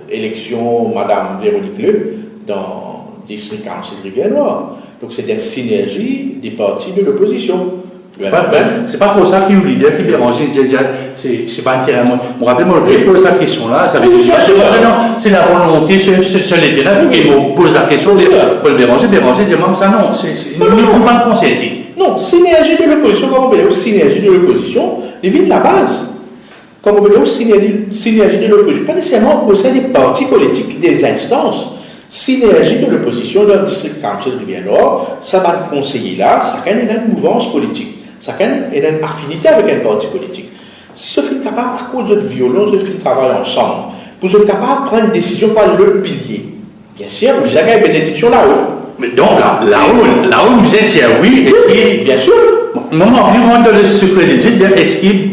élection Madame Véronique Le dans District Council Rivière-Noire. Donc c'est une synergie des partis de l'opposition. C'est pas trop ça qui est le leader qui Béranger dit c'est pas intérêt. Je me rappelle, moi, je pose la question là, ça veut dire c'est la volonté sur les terrains qui me pose la question de Paul Béranger dit même ça non, nous ne pouvons pas concerter. Non, synergie de l'opposition, comme on peut dire, synergie de l'opposition, devient la base. Comme on peut dire, synergie de l'opposition, pas nécessairement au sein des partis politiques, des instances. Synergie de l'opposition dans le district council de Rivière-Nord, ça va conseiller là, chacun est dans une mouvance politique, chacun est dans une affinité avec un parti politique. Si ce film capable, à cause de violence, ce film travaille ensemble, pour être capable de prendre une décision par le pilier. Bien sûr, vous avez une bénédiction là-haut. Mais donc là-haut, vous êtes dire oui, oui, bien sûr. Moi, je dans le secret de Dieu, est-ce qu'il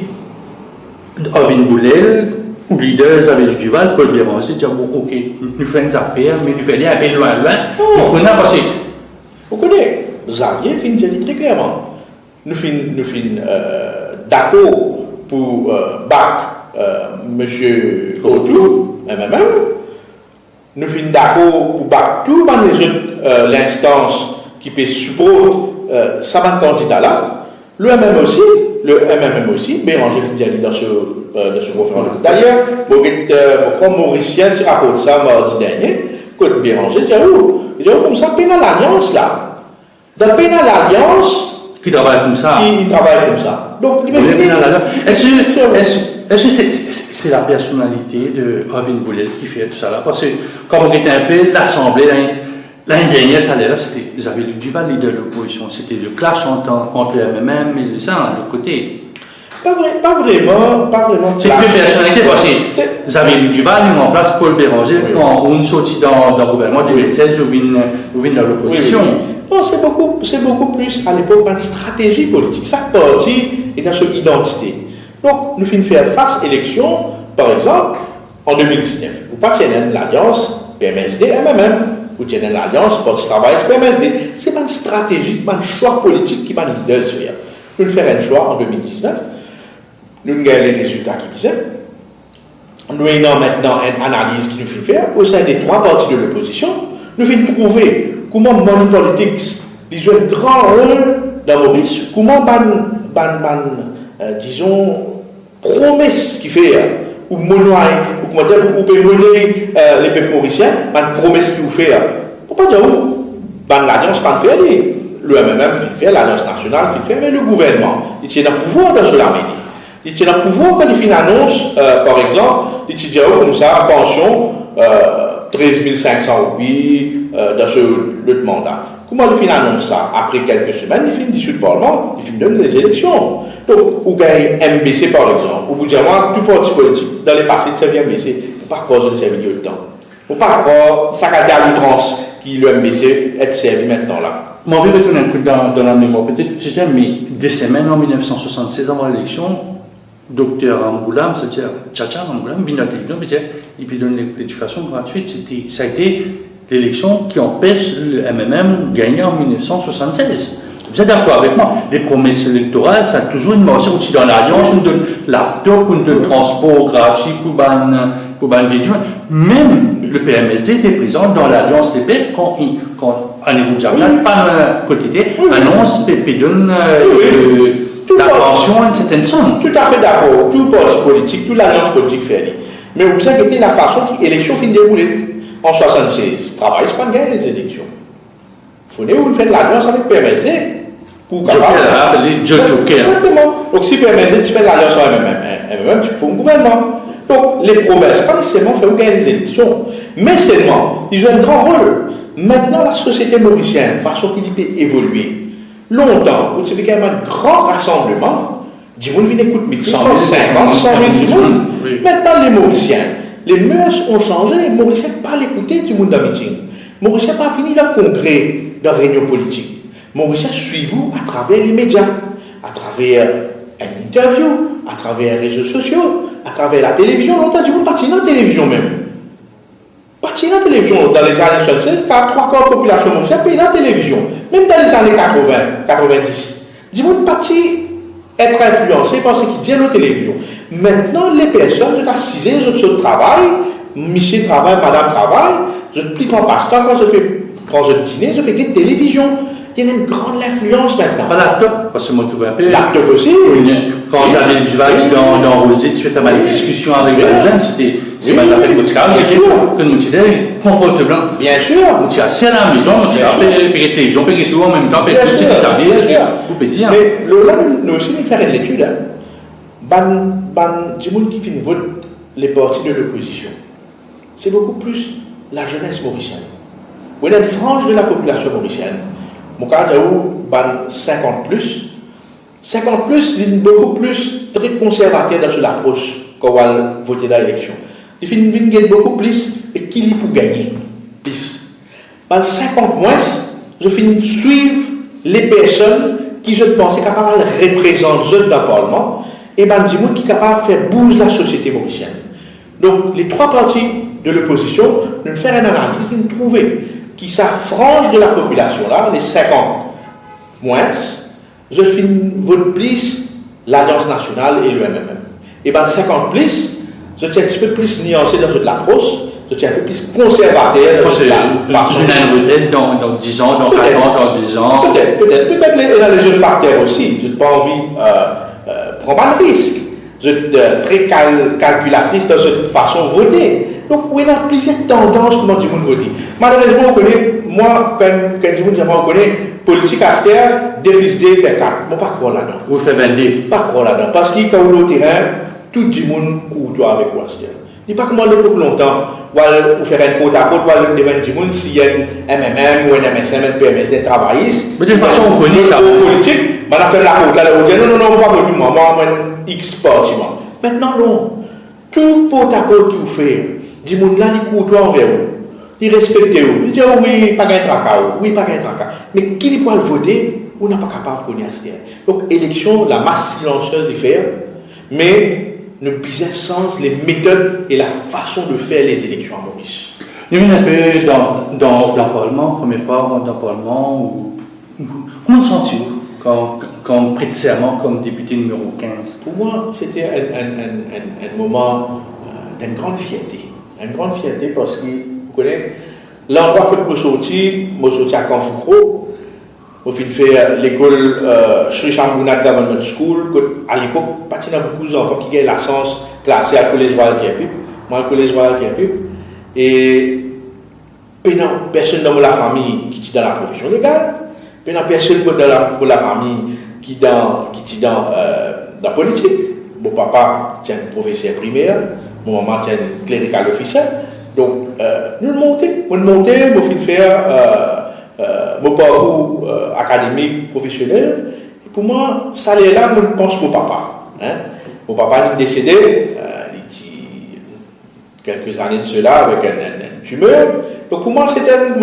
Ovin Boulel, ou leader Xavier Duval, Paul Béranger, dire bon, ok, nous faisons des affaires, mais nous faisons un peu loin. Vous connaissez passé. Vous connaissez, Xavier finit de dire très clairement. Nous finissons d'accord pour M. Autou, MMM. Nous finissons d'accord pour battre tout les autres l'instance qui peut supporter ça va candidat là, le MMM aussi, Béranger Findiali dans ce référendum. D'ailleurs, pourquoi Mauricien, tu racontes ça mardi dernier, que Béranger dit, il dit, comme ça, pénal l'alliance là. Dans pénal l'alliance, qui travaille comme ça. Qui travaille comme ça. Donc, il est-ce que c'est la personnalité de Ravin Boulet qui fait tout ça là? Parce que, quand on était un peu l'Assemblée, l'année dernière, ça là, c'était, ils avaient Luc Duval, leader de l'opposition. C'était le clash entre le MMM et le SAN, de l'autre côté. Pas vraiment. C'est une personnalité, parce que vous avez Luc Duval, ils ont en place Paul Béranger, quand on sortit dans le gouvernement de 2016, vous venez dans l'opposition. Non, c'est beaucoup plus à l'époque une stratégie politique. Chaque parti est dans son identité. Donc, nous finissons faire face à l'élection, par exemple, en 2019. Vous pas tenir l'alliance PMSD-MMM. Vous tenez l'alliance Parti Travail PMSD. C'est pas une stratégie, pas un choix politique qui va nous leader faire. Nous faisons un choix en 2019. Nous avons les résultats qui disaient. Nous avons maintenant une analyse qui nous fait faire au sein des trois partis de l'opposition. Nous faisons trouver comment Money Politics joue un grand rôle dans Maurice, comment disons, promesse qui fait, ou monoï, ou comment dire, ou peut mener les peuples mauriciens, une promesse qui vous fait, pour pas dire où, l'alliance pas faire, le MMM fait l'alliance nationale fait, mais le gouvernement, il tient un pouvoir dans ce l'armée. Il tient un pouvoir quand il fait une annonce, par exemple, il dit comme ça, pension, 13 500 roupies dans le mandat. Comment il fait annonce ça? Après quelques semaines, il fait une discussion de Parlement, il fait donner les élections. Donc, vous gagnez MBC par exemple, ou vous dites, moi, tout parti politique, dans les passés de servir MBC, pour pas croire de servir de temps. Pour pas croire, ça a été à l'outrance qui le MBC est servi maintenant là. Moi, je vais retourner un peu dans la mémoire. Peut-être, c'était des semaines en 1976 avant l'élection. Docteur Amboulam, c'est-à-dire Tchatcha Amboulam, vient à la télévision, et puis donne l'éducation gratuite. Ça a été l'élection qui empêche le MMM de gagner en 1976. Vous êtes d'accord avec moi? Les promesses électorales, ça a toujours une mention aussi dans l'alliance, on donne laptop, on donne transport gratuit pour ban véhicule. Même le PMSD était présent dans l'alliance des peuples quand Anévou Djablan, pas de côté, annonce PP donne la pension à une certaine somme. Tout à fait d'accord. Tout parti politique, toute l'alliance politique fait. Mais vous inquiétez la façon que l'élection finit de dérouler. En 1976, travail, c'est pas gagner les élections. Il faut faire l'alliance avec PMSD. Pour les Joker. Exactement. Donc si PMSD, tu fais l'alliance avec MMM, tu fais un gouvernement. Donc les promesses, pas nécessairement faire gagner les élections. Mais seulement, ils ont un grand rôle. Maintenant, la société mauricienne, façon qu'il peut évoluer. Longtemps, vous savez qu'il y a un grand rassemblement, du monde vient écouter 100 000, 50 100 000 du monde. Maintenant, les Mauriciens, les mœurs ont changé, les Mauriciens ne parlent écouter du monde dans le meeting. Les Mauriciens n'ont pas fini le congrès, dans la réunion politique. Les Mauriciens suivent vous à travers les médias, à travers une interview, à travers les réseaux sociaux, à travers la télévision. Longtemps, du monde parti dans la télévision même. Parti dans la télévision dans les années 76, car 3 quarts de la population mauricienne paye dans la télévision. Même dans les années 80, 90. Du monde parti être influencé par ce qui dit à la télévision. Maintenant, les personnes sont assises, elles ont travail, monsieur travaille, madame travaille, je plus grand passe-temps quand je dîner, je fais une télévision. Il y a une grande influence maintenant. Pas laptop, parce que moi tout va bien. Laptop aussi. Quand j'avais le Duval dans Rosé, tu fais ma discussion avec les jeunes, c'est ma affaire de Mouticar, bien sûr, que nous disons confortablement. Bien sûr. On tient assis à la maison, on tient payer télévision, payer tout en même temps, payer tout, c'est des services, vous pouvez dire. Mais là, nous aussi, nous faisons une étude. Du monde qui finit vote les partis de l'opposition. C'est beaucoup plus la jeunesse mauricienne. Vous êtes une frange de la population mauricienne. Mon cas, j'ai 50 plus. 50 plus, il est beaucoup plus très conservateur dans cette approche qu'on va voter dans l'élection. Il finit beaucoup plus équilibre pour gagner. Plus. 50 moins, je finis suivre les personnes qui je pense capables de représenter dans le Parlement et ben du monde qui est capable de faire bouger la société mauricienne. Donc les trois partis de l'opposition, nous faire une analyse, nous trouver qui s'affranchent de la population là, les 50 moins, je finis vote plus l'Alliance nationale et le MMM. Et bien 50 plus, je suis un petit peu plus nuancé dans cette approche, je suis un peu plus conservateur. Parce que une retraite dans 10 ans, dans 4 ans, dans 2 ans. Peut-être il y a les autres facteurs aussi. Je n'ai pas envie de prendre de risque. Je suis très calculatrice dans cette façon de voter. Donc, il y a plusieurs tendances comment du monde voter. Malheureusement, on connaît, moi, quand du monde, on connaît politique à terre, 2 plus 2 fait 4. Je ne pas croire là-dedans. Vous faites 22. Pas croire là-dedans. Parce que quand vous êtes au terrain, tout le monde courtois avec vous à terre. Il n'y a pas comme à l'époque longtemps, ou faire un pot à pot, ou aller devant du monde s'il y a un MMM ou un MSM, un PMS, un travailliste. Mais de toute façon, on connaît ça. Politique, on a fait la pot, là, non, pas pour moi, moi, X parti, moi. Maintenant, non. Tout pot à pot que vous faites, du monde là, il courtois envers vous. Il respecte vous. Il dit, oui, pas de tracas, oui, pas de tracas. Mais qui n'est pas le voter, on n'est pas capable de connaître ça. Donc, élection, la masse silencieuse de faire, mais ne bizarre sens les méthodes et la façon de faire les élections à Maurice. Nous venons un peu dans le Parlement, première fois dans le Parlement, comment sentez-vous comme prête serment, comme député numéro 15? Pour moi, c'était un moment d'une grande fierté. Une grande fierté parce que, vous connaissez, l'endroit que je suis sorti à Canfoucro, au fin de faire l'école Sri Shambhunath Government School, à l'époque, pas beaucoup d'enfants qui avaient la science classée à le collège Royal Kerpip. Moi, le collège Royal Kerpip. Et personne dans la famille qui est dans la profession légale, personne dans la famille qui est dans la politique. Mon papa tient professeur primaire, mon maman tient clerical officer. Donc, nous montons, nous fin de faire mon parcours académique, professionnel. Et pour moi, ça est là, je pense mon papa. Hein? Mon papa est décédé, quelques années de cela, avec une tumeur. Donc pour moi, c'était une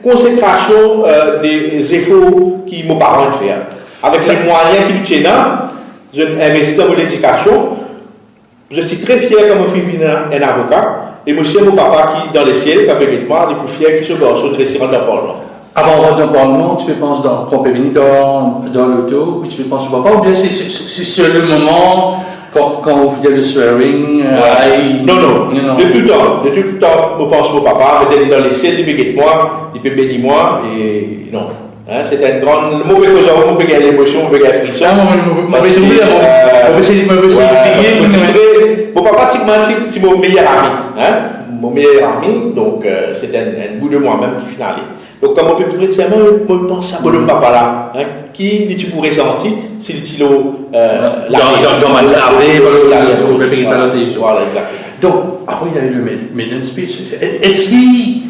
consécration des efforts que mes parents ont fait. Avec les moyens qu'ils tiennent, j'ai investi dans l'éducation. Je suis très fier quand je suis un avocat. Et monsieur, mon papa qui, dans les ciels, qui a payé de moi, il est plus fier qu'il soit dans le restaurant d'un Parlement. Avant de Parlement, tu peux penser quand tu es venu dans l'auto, puis tu peux penser au papa, ou bien c'est sur le moment, quand vous faites le swearing? Non. De tout le temps, je pense au papa, il est dans les ciels, il peut de moi, il peut bénir moi, et non. Hein, c'est une grande. Je peux gagner l'émotion, je peux gagner la friction. Mon papa, c'est mon meilleur ami. Hein? Mon meilleur ami, donc c'est un bout de moi-même qui finalise. Donc, comme on peut plus récemment, je pense à mon papa là, hein, qui tu pourrais sentir si le tilo dans ma travée, voilà, exactement. Donc, après, il y a eu le maiden speech. Est-ce qu'il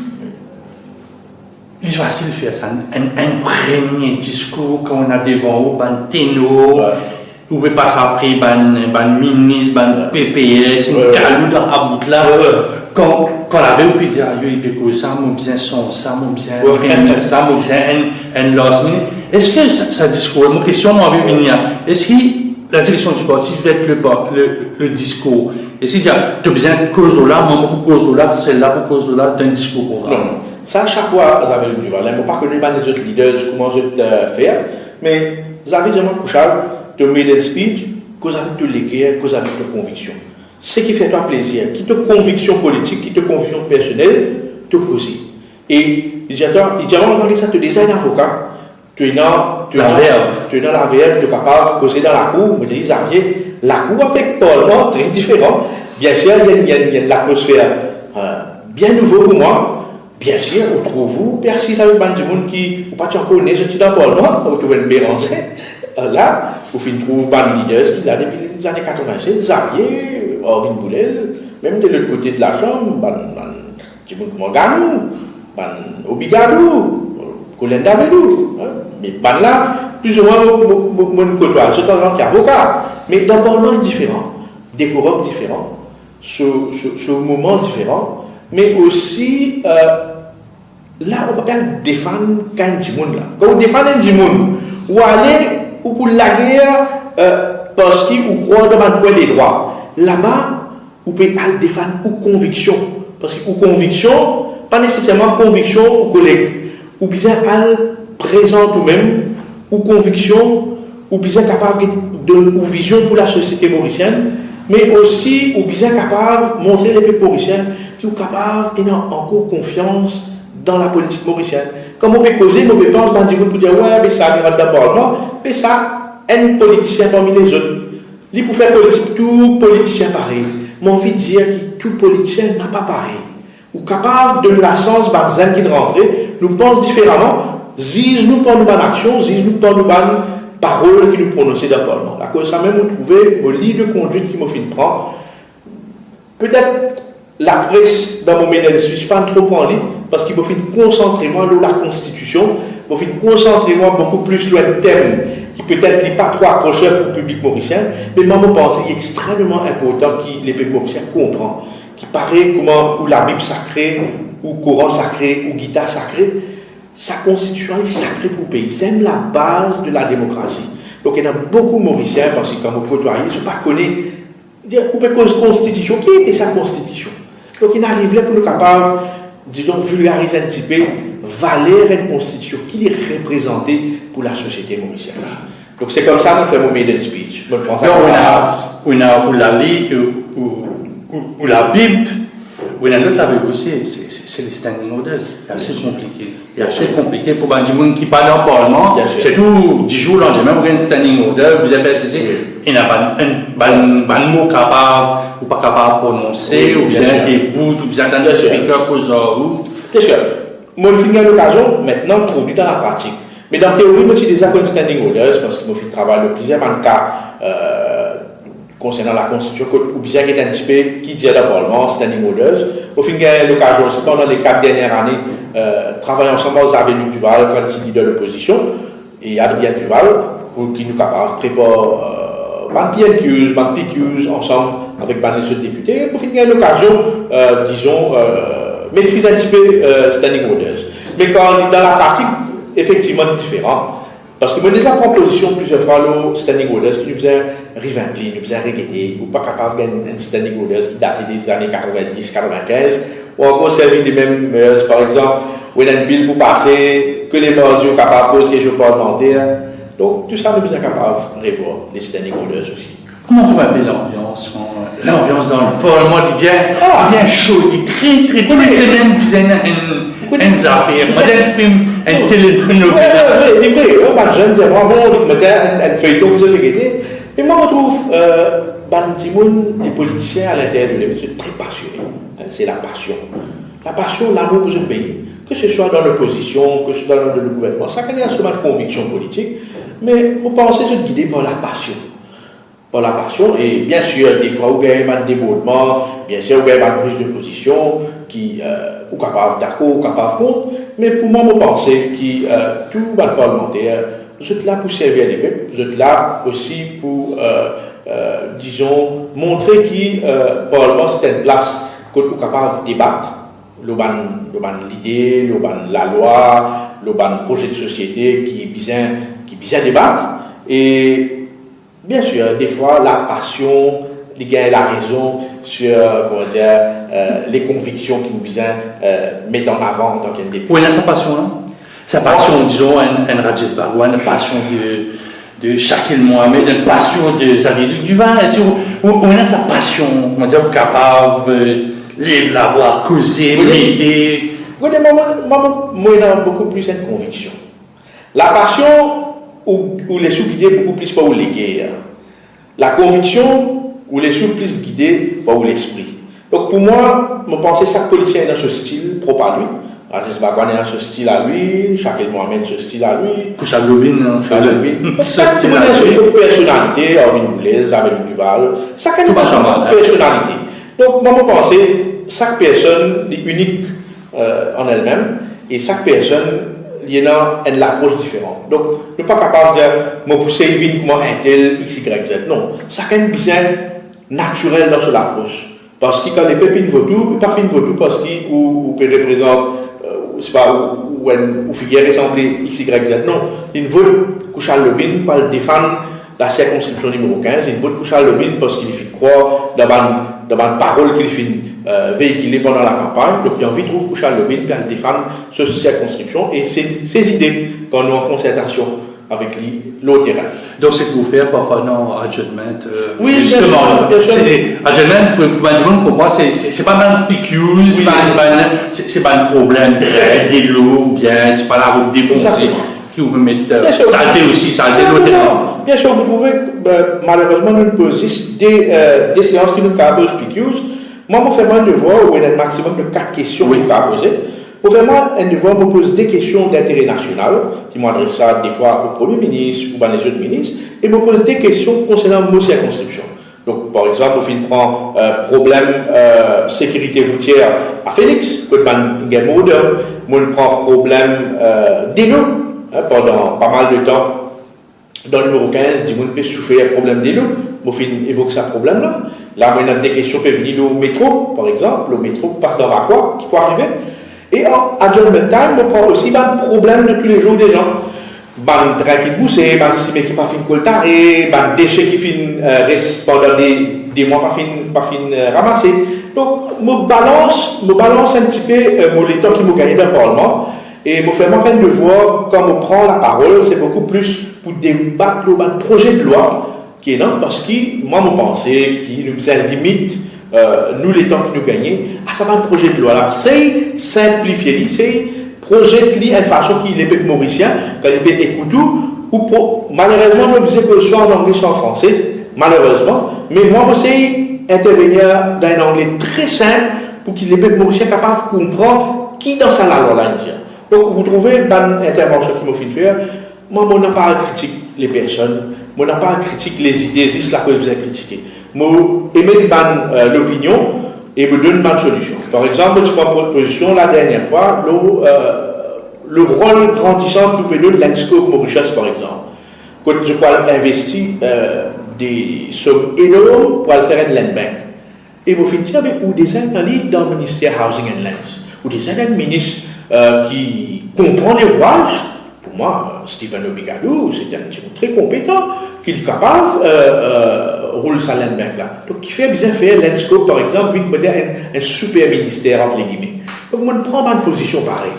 est facile de faire ça? Un premier discours qu'on a devant vous, un ténor, vous pouvez passer après un ministre, un PPS, un galou dans la boucle là. Quand la veille, on peut dire, il peut causer ça, mon besoin son ça, mon besoin ça, mon besoin un last minute. Est-ce que ça discours, mon question m'a vu venir, est-ce que la direction du parti fait le discours? Est-ce qu'il y a besoin de cause là, maman pour cause là, celle-là pour cause là, d'un discours pour là? Non. Ça, à chaque fois, vous avez du mal. Je ne pas connu les autres leaders, comment je vais faire, mais vous avez vraiment couché de maiden speech, que vous avez de l'équerre, que vous avez de conviction. Ce qui fait toi plaisir, qui te conviction politique, qui te conviction personnelle, te causer. Et il dit, on ça, tu es déjà un avocat, tu es dans la verve, tu es capable de causer dans la cour, mais Xavier, la cour avec Parlement très différent. Bien sûr, il y a une atmosphère bien nouveau pour moi. Bien sûr, on trouve vous, si ça veut pas du monde qui, ou pas tu en connais, je suis dans le Parlement, vous trouvez une Bérancé. Là, vous trouvez des leaders qui, là, depuis les années 87, Xavier, Orvin Boulel, même de l'autre côté de la chambre, du monde comme Ganou, Obigadou, Colin Davidou, mais là, plus ou moins, mon côtoie, c'est un qui est avocat, mais dans le Parlement différent, décorum différent, ce moment différent, mais aussi, là, on peut défendre quand du monde là. Quand on défend du monde, ou aller, ou pour la guerre, parce qu'on croit dans le point des droits. Là-bas, on peut aller défendre ou conviction. Parce que ou conviction, pas nécessairement conviction aux collègues. Ou bien aller présent ou même, ou conviction, ou bien capable de vision pour la société mauricienne, mais aussi ou bien capable de montrer les peuples mauriciens qui sont capables et ont encore confiance dans la politique mauricienne. Comme on peut causer, on peut penser, on dit pour dire, ouais, mais ça arrive d'abord, mais ça, un politicien parmi les autres. Il pour faire politique, tout politicien pareil. Mais envie de dire que tout politicien n'a pas pareil. Ou capable de la sens barzen qui est rentré, nous pense différemment, zise-nous pas nous bonne action, zise-nous pas nous bonne parole qui nous prononçait dans le Parlement. À cause de ça même, vous trouvez le lit de conduite qui m'a fait prendre. Peut-être la presse dans mon ménage, je ne suis pas trop en ligne, parce qu'il m'a fait concentrer moi sur la Constitution, il m'a fait concentrer moi beaucoup plus sur un thème qui peut-être n'est pas trop accrocheur pour le public mauricien, mais moi, je pense qu'il est extrêmement important que les peuples mauriciens comprennent, qui paraît comment, ou la Bible sacrée, ou Coran sacré, ou guitare sacrée, sa constitution est sacrée pour le pays. C'est même la base de la démocratie. Donc il y en a beaucoup de Mauriciens, parce que quand vous côtoyez, je ne sais pas connaître, vous pouvez cause constitution, qui était sa constitution? Donc il arrive là pour nous capables, disons, vulgariser un petit peu, valer une constitution qui est représentée pour la société mauricienne. Donc c'est comme ça qu'on fait mon maiden speech. On la Bible, ou la note avec aussi, c'est les standing orders. C'est assez compliqué. C'est assez compliqué pour les gens qui parlent en Parlement. C'est tout 10 jours dans les mêmes, vous avez un standing order, vous avez ceci, il n'y a pas un mot capable ou pas capable de prononcer, ou bien des bouts, ou bien un speaker pour vous. Bien sûr. Moi, je finis l'occasion maintenant de trouver dans la pratique. Mais dans la théorie, moi, j'ai déjà un standing orders parce que moi, je travaille le plusieurs cas. Concernant la Constitution, ou bien qui est un petit peu qui dit dans le Parlement, standing orders. Au fin de l'occasion aussi, pendant les 4 dernières années, travailler ensemble aux Avenues Duval, quand il est leader de l'opposition, et Adrien Duval, pour qui nous capables de préparer PNQs, PQs, ensemble avec les autres députés. Au fin de l'occasion, disons, maîtriser un petit peu standing orders. Mais quand dans la pratique, effectivement, c'est différent. Parce que moi, déjà, prends position plusieurs fois, le standing orders qui nous faisait revamper, nous faisait regretter, ou pas capable de gagner un standing orders qui datait des années 90-95, ou encore servi des mêmes, par exemple, où il y a une bill pour passer, que les mardis sont capables de poser questions parlementaires. Donc, tout ça, nous faisait capable de revoir les standing orders aussi. Comment vous appelez l'ambiance? L'ambiance dans le Parlement, il est bien chaud, il est très, très, tous les semaines, vous avez une affaire, un film, un télénovela. Oui, vrai, je ne sais pas, bon, un feuilleton que vous avez regardé. Mais moi, je trouve, les politiciens à l'intérieur de l'émission sont très passionnés. C'est la passion. La passion, l'amour pour ce pays. Que ce soit dans l'opposition, que ce soit dans le gouvernement, ça il y a souvent de conviction politique, mais vous pensez être guidé par la passion. Par la passion, et bien sûr, des fois, vous avez un débordement, bien sûr, vous avez une prise de position qui est capable d'accord, ou capable contre, mais pour moi, je pense que tout le parlementaire, vous êtes là pour servir les peuples, vous êtes là aussi pour, disons, montrer que le Parlement, c'est une place que vous êtes capable de débattre, l'idée, la loi, le projet de société qui est bien débattre, et bien sûr, des fois, la passion, les gars la raison sur les convictions qui nous mettent en avant en tant qu'indépendants. Oui, il y a sa passion, hein? Sa passion, disons, un Rajesh Barwan, une passion de Shakil Mohamed, une passion de Xavier Duval, on a sa passion, on va dire, capable, lève la voix, causer, m'aider. Moi, j'ai beaucoup plus une conviction. La passion, ou les sous-guidés beaucoup plus par les guerres. La conviction, ou les sous-plus guidés par l'esprit. Donc pour moi, je pense que chaque politicien est dans ce style propre à lui. Rajesh Barwan est dans ce style à lui, Shakil Mohamed ce style à lui. Kouchal Lobin, chaque monde a une personnalité, Arvin Boulez, Avenue Duval, chacun a une personnalité. Donc moi, je pense que chaque personne est unique en elle-même, et chaque personne il y a une approche différente. Donc, nous ne sommes pas capables de dire, moi, pour servir comment un tel, X, Y, Z. Non. Chacun est bien naturel dans son approche. Parce que quand les peuples ne votent tout, ils ne pas votent tout parce qu'ils représentent, c'est pas, ou figure ressemblée X, Y, Z. Non. Ils votent Kouchal Lobin pour défendre la circonscription numéro 15. Ils votent Kouchal Lobin parce qu'il fait croire dans une parole qu'il fait véhiculée pendant la campagne. Donc, il a envie de trouver Kouchal Lobin pour défendre cette circonscription et ses idées quand nous en concertation avec l'autre terrain. Donc, c'est pour faire parfois non adjustment. Oui, justement. bien sûr. Adjustment, pour tout le monde, c'est pas mal PQs, Oui, c'est pas un problème de l'eau, bien, c'est pas la route défoncée qui vous mettre saleté aussi, saleté l'autre terrain. Bien sûr, vous trouvez que malheureusement, nous posons des séances qui nous posent PQs. Moi, je fais un devoir où il y a un maximum de 4 questions que je poser. Pour vraiment un devoir, je pose des questions d'intérêt national, qui m'adressent ça des fois au Premier ministre ou à les autres ministres, et je pose des questions concernant nos circonscriptions. Donc, par exemple, on prend problème sécurité routière à Félix, que je on prend problème d'élo pendant pas mal de temps. Dans le numéro 15, on peut souffrir un problème d'élo. On évoque ce problème-là. Là, on a des questions qui peuvent venir au métro, par exemple. Le métro passe dans quoi qui peut arriver. Et en adjustment time, on prend aussi le problème de tous les jours des gens. Un train qui bousse, un ciment qui n'a pas fini de coltarer, un déchet qui reste pendant des mois pas fini ramasser. Donc, je balance un petit peu les temps qui m'ont gagné dans le Parlement. Et je fais un devoir, quand on prend la parole, c'est beaucoup plus pour débattre le projet de loi qui est là, parce que moi, je pense qu'il nous a limite, nous, les temps qui nous gagnons, à savoir un projet de loi là, c'est simplifier, c'est projet qui est une façon qui est peu mauricien, quand il peut écouter, ou pour, malheureusement, nous disons que le soit en anglais, soit en français, malheureusement, mais moi, j'essaie d'intervenir dans un anglais très simple pour qu'il est peu mauricien capable de comprendre qui dans sa langue là. Donc, vous trouvez une intervention qui m'a fait faire. Moi, je n'ai pas à critiquer les personnes, je n'ai pas à critiquer les idées, c'est la cause que vous avez critiqué. Je émets l'opinion et je donne une solution. Par exemple, je prends pour position la dernière fois, le rôle grandissant que peut donner l'Enscope Mauritius, par exemple. Quand je peux investir des sommes énormes pour faire un land bank. Et vous finissez avec ou des analystes dans le ministère Housing and Lands, ou des analystes qui comprend les rouages. Pour moi, Stephen Obigado, c'est un type très compétent, qui est capable de rouler sa land bank là. Donc, qui fait bien faire l'Enscope, par exemple, un super ministère, entre les guillemets. Donc, moi, je prends ma position pareille.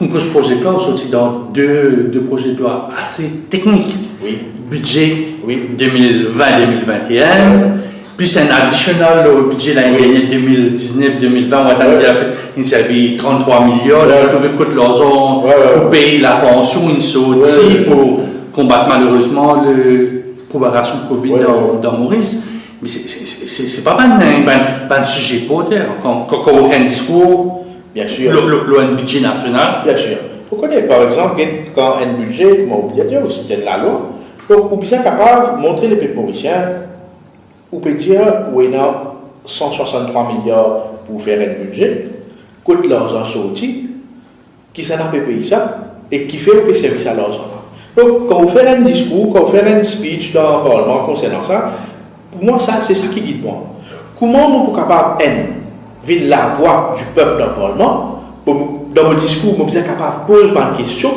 Donc, ce projet-là, on sortit dans deux projets de loi assez techniques. Oui. Budget oui. 2020-2021. Puis c'est un additionnel au budget l'année dernière 2019-2020, on va dire qu'il s'agit de 33 millions, on trouve que l'argent pour payer la pension, une sortie pour combattre malheureusement la propagation de Covid dans Maurice. Mais c'est pas un sujet pour terre. Quand on a un discours, bien sûr, le budget national. Bien sûr. Vous connaissez par exemple quand un budget, comme on peut dire, c'était la loi, donc on peut bien capable de montrer les peuples mauriciens. On peut dire qu'il y a 163 milliards pour faire un budget, coûte l'argent sorti, qui s'en a payé ça, et qui fait le service à l'argent. Donc, quand vous faites un discours, quand vous faites un speech dans le Parlement concernant ça, pour moi, c'est ça qui guide moi. Comment nous sommes capables de la voix du peuple dans le Parlement, dans mon discours, nous sommes capables de poser une question,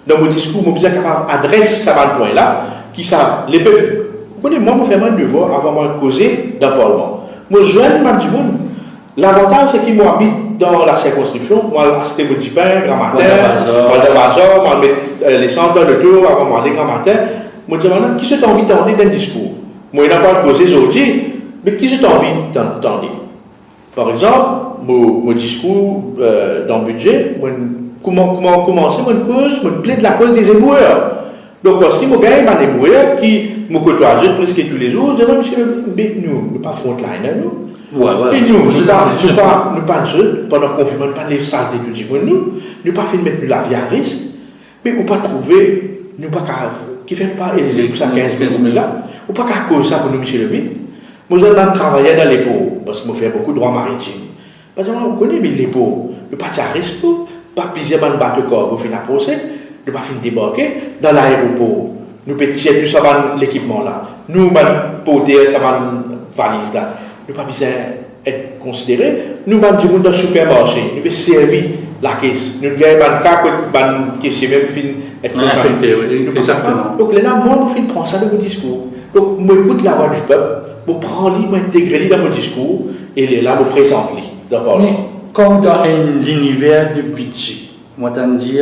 dans mon discours, nous sommes capables d'adresser ce point-là, qui ça, les peuples. Moi, je fais mon devoir avant de causer dans le Parlement. Moi, je dis, l'avantage, c'est qu'ils m'habitent dans la circonscription. Moi, c'était mon petit pain, grand matin, moi, je mets l'essence dans le tour avant de manger grand matin. Moi, je dis, qui s'est envie d'entendre d'un discours? Moi, je n'ai pas causé aujourd'hui, mais qui s'est envie d'entendre? Par exemple, mon discours dans le budget, comment commencer mon cause, mon plaide la cause des éboueurs. Donc, parce qu'il y a des éboueurs qui me côtoient presque tous les jours, je dis, monsieur, nous, pas frontline, nous. Et nous, nous pas seuls, pendant le confinement, nous pas les saletés tout le monde, nous pas fait mettre la vie à risque, mais nous pas trouver, nous pas qui fait pas éligible pour ça 15 000 là, ou pas qu'à cause ça pour nous, monsieur le bin. Nous avons travaillé dans les pots, parce que nous faisons beaucoup de droits maritimes. Parce que vous connaissez les pots, nous pas à risque, pas plusieurs bateaux corps, vous finissez à procès. Nous ne pas débarquer dans l'aéroport. Nous pouvons tirer tout ça dans l'équipement là. Nous porter ça dans valise là. Nous ne pas besoin être considérés. Nous avons du monde dans le supermarché. Nous pouvons servir la caisse. Nous avons un cas que caissier même être exactement. Donc là, moi, je prends ça dans mon discours. Donc, je m'écoute la voix du peuple, je prends lui, je m'intègre dans mon discours et là, je présente lui. Mais quand dans l'univers du budget, moi, je dis,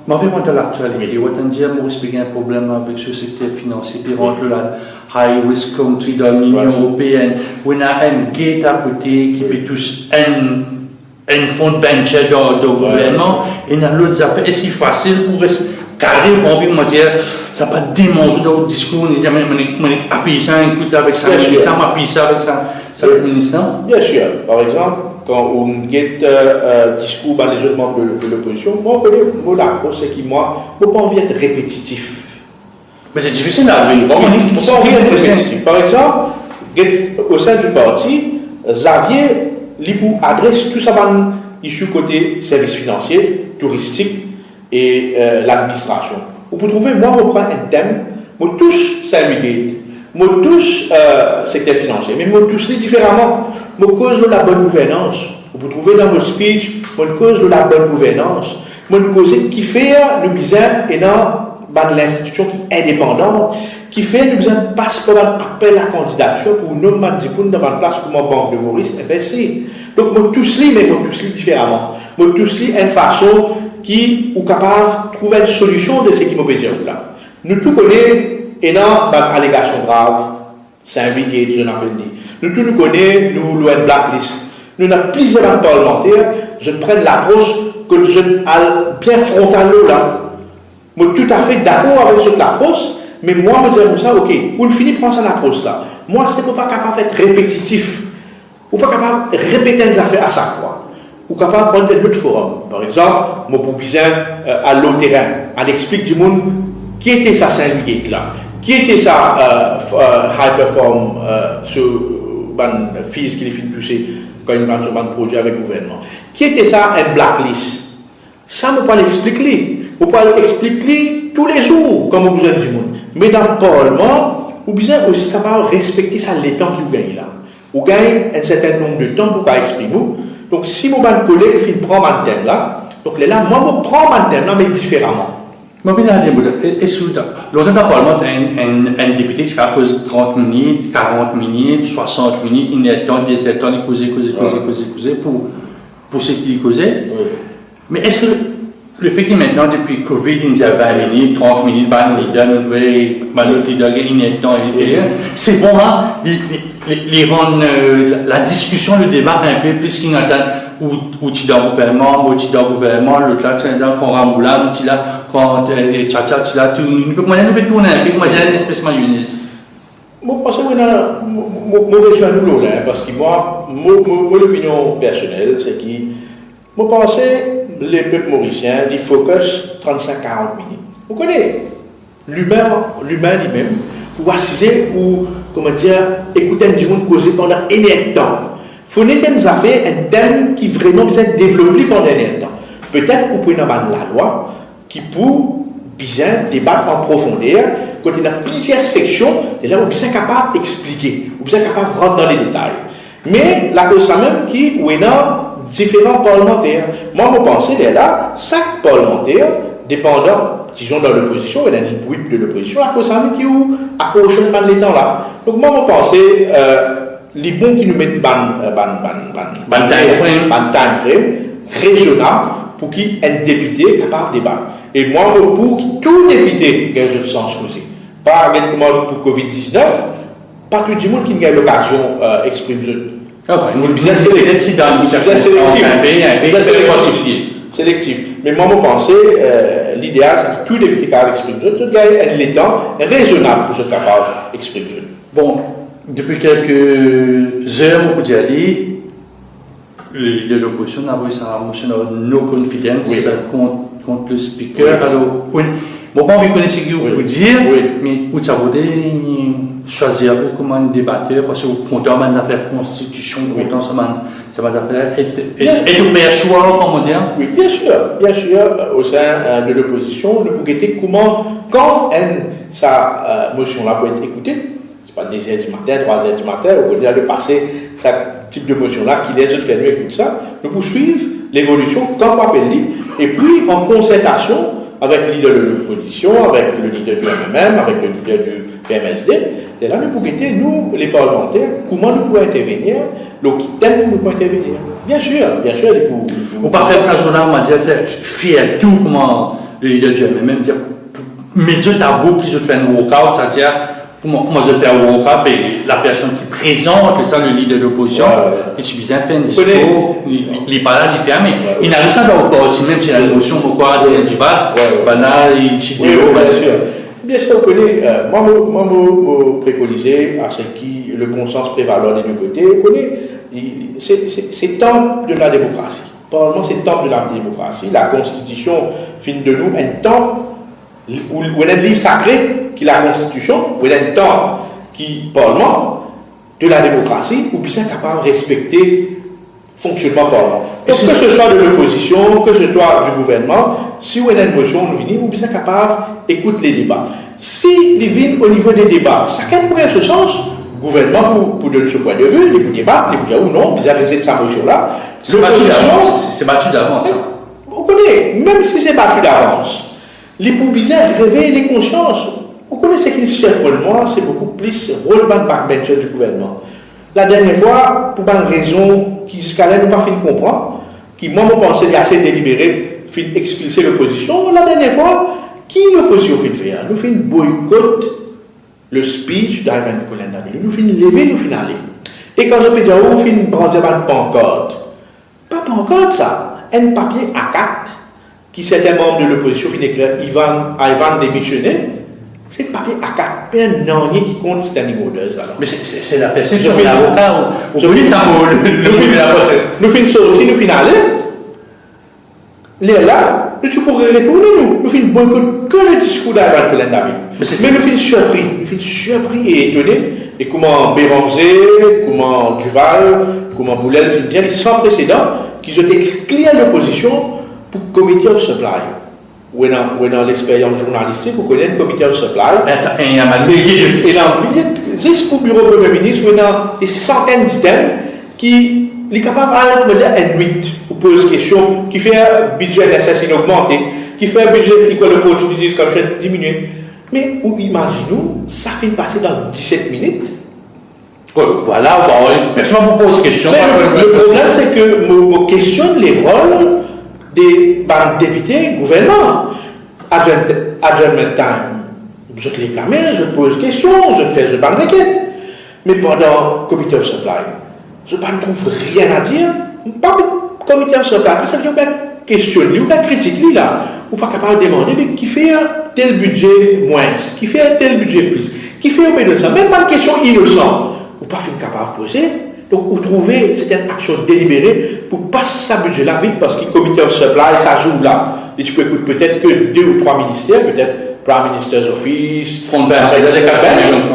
Mais on de l'actualité, on dit que Maurice a un problème avec ce secteur financier, puis rentre la high risk country dans l'Union européenne, on a un gate à côté qui peut tous un fonds de pension dans le gouvernement, et dans l'autre affaire, et c'est facile pour garder, on veut dire, ça n'a pas démontré dans le discours, on dit, on est appuyé ça, écoute, avec ça, on m'a appuyé ça avec ça, ministre. Bien sûr, par exemple, quand on get discours dans les autres membres de l'opposition, moi, je connais mon approche, c'est que moi, je n'ai pas envie d'être répétitif. Mais c'est difficile à vivre. On n'ai pas envie d'être répétitif. Par exemple, au sein du parti, Xavier Lipou adresse tout ça issu côté services financiers, touristiques et l'administration. Vous pouvez trouver, moi, je prends un thème, moi, tous Saint-Louis-Gate, moi, tous secteur financier, mais moi, tous les différemment. Moi, cause de la bonne gouvernance. Vous pouvez trouver dans mon speech, moi, cause de la bonne gouvernance. Moi, cause qui fait le bizarre et dans l'institution qui est indépendante, qui fait le bizarre passe par un appel à candidature pour nous demander devant la place comme en Banque de Maurice, FSC. Donc, moi, tous les, mais moi, tous les différemment. Moi, tous les, une façon qui est capable de trouver une solution de ce qui me peut dire là. Nous tous connaissons, et dans l'allégation grave, Saint-Louis-Gate, je n'appelle dit. Nous tous nous connaissons, nous, l'ON Blacklist. Nous avons plusieurs parlementaires, je prends l'approche que je bien frontale là. Je suis tout à fait d'accord avec cette approche, mais moi, je dis comme ça, ok, on finit par prendre cette approche là. Moi, ce n'est pas capable d'être répétitif. Ou pas capable de répéter les affaires à chaque fois. Ou capable de prendre des autres forums. Par exemple, moi, pour bien à l'autre terrain, on explique du monde qui était ça Saint-Louis-Gate là, qui était ça High Perform, ce fils qui les filles toucher quand ils vont sur un projet avec le gouvernement. Qui était ça un blacklist? Ça, on ne peut pas l'expliquer. On ne peut pas l'expliquer tous les jours, comme on besoin du monde. Mais dans le Parlement, on besoin aussi capable de respecter ça les temps que vous gagnez là. Vous gagnez un certain nombre de temps pour exprimer. Donc, si mon collègue fait prendre un thème là, donc là, moi, je prends un thème là, mais différemment. Je vais vous dire, longtemps dans le Parlement, c'est un député qui a posé 30 minutes, 40 minutes, 60 minutes, il est temps, 17 ans, il cause pour ce qu'il causait. Mais est-ce que le fait que maintenant, depuis Covid, il y a 20 minutes, 30 minutes, c'est bon, hein, les rendre la discussion, le débat un peu plus qu'il attend ou tu dans le gouvernement, l'autre là, tu es dans le Ramboula, tu là, quand Tchacha, tu là, tout, nous peut tourner un peu, moi, j'ai une espèce de mayonnaise. Moi, je pense que je rejoins nous là, parce que moi, mon opinion personnelle, c'est que moi, je pense que les peuples mauriciens, ils focus 35-40 minutes. Vous connaissez l'humain lui-même, pour assister ou, comment dire, écouter un monde causer pendant un énorme temps. Il faut que nous affaires un thème qui vraiment besoin de développer pendant un temps. Peut-être vous pouvez avoir la loi qui peut bien débattre en profondeur, quand il y a plusieurs sections, et là, vous êtes capable d'expliquer, vous êtes capable de rentrer dans les détails. Mais la chose même qui, où il y a différents parlementaires. Moi, je pense que là, chaque parlementaire, dépendant, disons dans l'opposition, il y a une bruit de l'opposition, à cause de qui approche de l'état là. Donc, moi, je pense que les bons qui nous mettent ban time frame raisonnable pour qu'un député est capable de débattre. Et moi, pour que tout député ait un sens causé. Pas comme pour Covid-19, pas tout le monde qui a l'occasion d'exprimer. Sélectif. Mais moi, je pense l'idéal, c'est que tout député capable d'exprimer. Tout gars a le temps raisonnable pour se capable d'exprimer. Bon, depuis quelques heures, on peut dire, le leader de l'opposition a envoyé sa motion de no confidence contre le speaker. Alors, bon, pas envie de connaître ce que vous dire, mais vous savez choisir comme un débatteur parce que vous comptez en affaire constitution, vous comptez ça va faire et vous meilleur choix, comment dire? Oui, bien sûr, au sein de l'opposition, nous pouvons guetter comment, quand sa motion-là peut être écoutée, c'est pas 2h du matin, 3h du matin, au lieu de passer ce type de motion-là, qui laisse faire nous écouter ça, nous pouvons suivre l'évolution quand on appelle lui, et puis en concertation avec le leader de l'opposition, avec le leader du MMM, avec le leader du PMSD, et là nous pouvons guetter, nous, les parlementaires, comment nous pouvons intervenir, donc qui nous pouvons intervenir. Bien sûr, ou par exemple, ça, on m'a dit, fier tout, comment il a déjà même dire, mais Dieu tabou qui je fais un walkout, c'est-à-dire, pour moi je fais un walkout, et la personne qui présente, c'est ça le leader de l'opposition, qui tu bien fait un discours, il n'est pas là, il fait, mais il n'arrive pas à partir même si la émotion, pourquoi du bal, là, il dit, bien sûr. Bien sûr, vous connaissez, moi, je préconisais à ce qui le bon sens prévalant des deux côtés, vous connaissez, c'est temple de la démocratie. Parlement, c'est temple de la démocratie. La Constitution fait de nous un temple où il y a un livre sacré qui est la Constitution, où il y a un temple qui Parlement de la démocratie, où il est capable de respecter le fonctionnement Parlement. Donc, que ce soit de l'opposition, que ce soit du gouvernement, si vous avez une motion, vous êtes capable d'écouter les débats. Si les villes au niveau des débats, chacun pourrait ce sens, le gouvernement pour donner ce point de vue, les débats, les dire ou non, vous avez de sa motion-là. C'est battu d'avance. Vous connaissez, même si c'est battu d'avance, les poubisaires réveillent les consciences. Vous connaissez ce qui se fait pour moi, c'est beaucoup plus rôle de backbencher du gouvernement. La dernière fois, pour une raison qui jusqu'à là nous pas fait comprendre, qui moi je pensais qu'il assez délibéré, fin expulser l'opposition, la dernière fois, qui l'opposition fait faire? Nous fait boycott le speech d'Ivan Colenda. Nous fait lever, nous fait aller. Et quand je peux dire, nous fait brandir une pancarte. Pas pancarte ça, un papier A4 qui certains membres de l'opposition fin écrire Ivan démissionné. C'est le papier A4, mais un dernier qui compte, c'est un niveau 2. Mais c'est la perception de l'avocat. Nous finissons sortie, nous finissons aller. Là, nous pourrions retourner, nous finissons boycott que le discours d'Ivan Colenda. Mais nous finissons surpris et étonnés. Et comment Béranger, comment Duval, comment Boulel finissent dire, sans précédent, qu'ils ont exclu l'opposition pour le comité of supply. Ou dans l'expérience journalistique, vous connaissez le comité of supply. Et il y a juste pour le bureau Premier ministre, où il y a des centaines d'items qui sont capables de dire un 8, ou pose question, qui fait un budget d'assassinat augmenté, qui fait un budget d'école opportunité comme je diminué. Mais imaginez-nous, ça fait passer dans 17 minutes. Voilà, personne ne vous pose question. Le problème, c'est que je questionne les rôles des députés, gouvernement. Adjournment time. Je te réclame, je te pose question, je te fais je parle d'enquête. Mais pendant le comité of supply, je ne trouve rien à dire. Pas le comité of supply, parce qu'il y a pas questionner, ou pas critiquer là, ou pas capable de demander, mais qui fait tel budget moins, qui fait tel budget plus, qui fait au de ça, même pas une question innocente, ou pas capable de poser. Donc, vous trouvez, c'est une action délibérée pour passer ce budget-là vite parce que le comité of supply, ça joue là. Et tu peux écouter peut-être que 2 ou 3 ministères, peut-être Prime Minister's Office,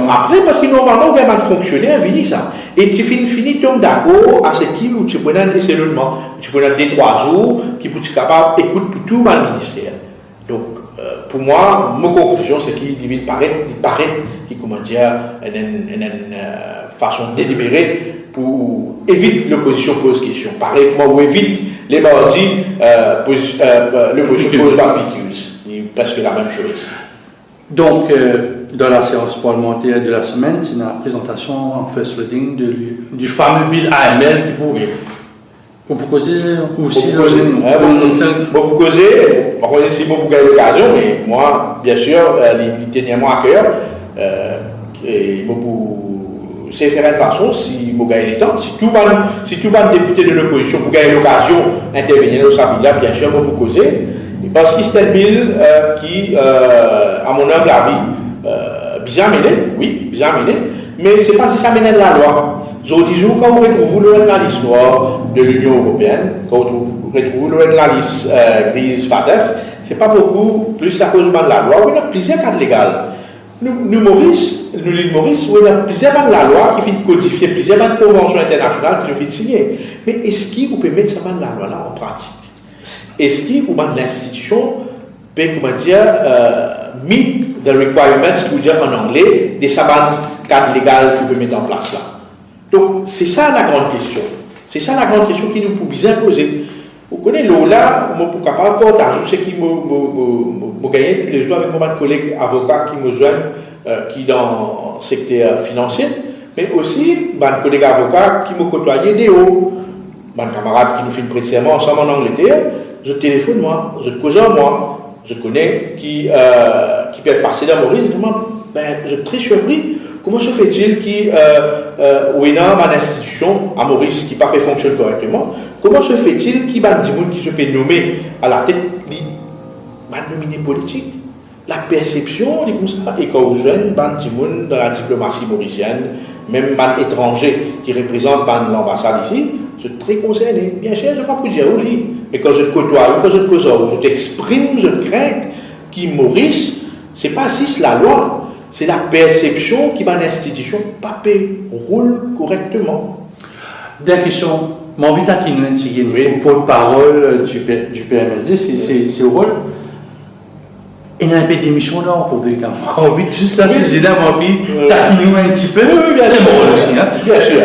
après, parce que normalement, on a un fonctionnaire, vini ça. Et tu finis tombe d'accord à ce qui, où tu peux donner des éléments, tu peux donner 2-3 jours, qui peut être capable d'écouter pour tout le ministère. Donc, pour moi, ma conclusion, c'est qu'il paraît, qui, comment dire, une façon délibérée pour éviter l'opposition pose question. Pareil, moi, ou évite les mardis, l'opposition pose barbecues. C'est presque la même chose. Donc, dans la séance parlementaire de la semaine, c'est une présentation en first reading du fameux bill AML qui vous causer aussi. Vous causer, on connaît si beaucoup gagner l'occasion, mais moi, bien sûr, les tenir moi à cœur, et c'est faire une façon, si vous gagnez le temps, si tout le monde député de l'opposition vous gagnez l'occasion d'intervenir dans sa bill, bien sûr, vous causer. Parce que c'est un bill qui, à mon humble avis, bien mené, oui, bien mené, mais ce n'est pas si ça mène de la loi. Je dis toujours, quand vous retrouvez la liste noire de l'Union européenne, quand vous retrouvez la liste grise FATF, ce n'est pas beaucoup plus à cause de la loi, il y a plusieurs cadres légaux. Nous, Maurice, on a plusieurs de la loi qui finit de codifier plusieurs de conventions internationales qui nous finit de signer. Mais est-ce qu'il vous peut mettre ça dans la loi là en pratique? Est-ce qu'il ou l'institution peut, comment dire, meet the requirements, qui veut dire en anglais, des sabanes cadres légaux qu'on peut mettre en place là? Donc, c'est ça la grande question. C'est ça la grande question qui nous peut bien poser. Vous connaissez là, je suis capable de partager ce qui me gagne tous les jours avec mon collègue avocat qui me joignent, qui dans le secteur financier, mais aussi mon collègue avocat qui me côtoyait des hauts. Mon camarade qui nous fait une prêt de serment ensemble en Angleterre, je téléphone moi, je cause moi. je connais, qui peut être passé dans Maurice, je suis très surpris. Comment se fait-il qu'il y a une institution à Maurice qui ne fonctionne correctement? Comment se fait-il qu'il y a des gens qui se fait nommer à la tête des nominés politiques? La perception est comme ça. Et quand vous jeunes, des gens dans la diplomatie mauricienne, même des étrangers qui représentent l'ambassade ici, je suis très concerné. Bien sûr, je ne vais pas vous dire oui, mais quand je te côtoie, quand je te cause, je t'exprime, je crains qu'il Maurice, ce n'est pas juste la loi. C'est la perception qui va l'institution pas roule correctement. Dernière question, mon envie d'atteindre le porte-parole du PMSD, c'est au rôle. Il y a un peu d'émission là pour dire qu'on a envie, tout ça, c'est là, mon envie d'atteindre un petit peu. C'est mon rôle aussi, hein. Bien sûr.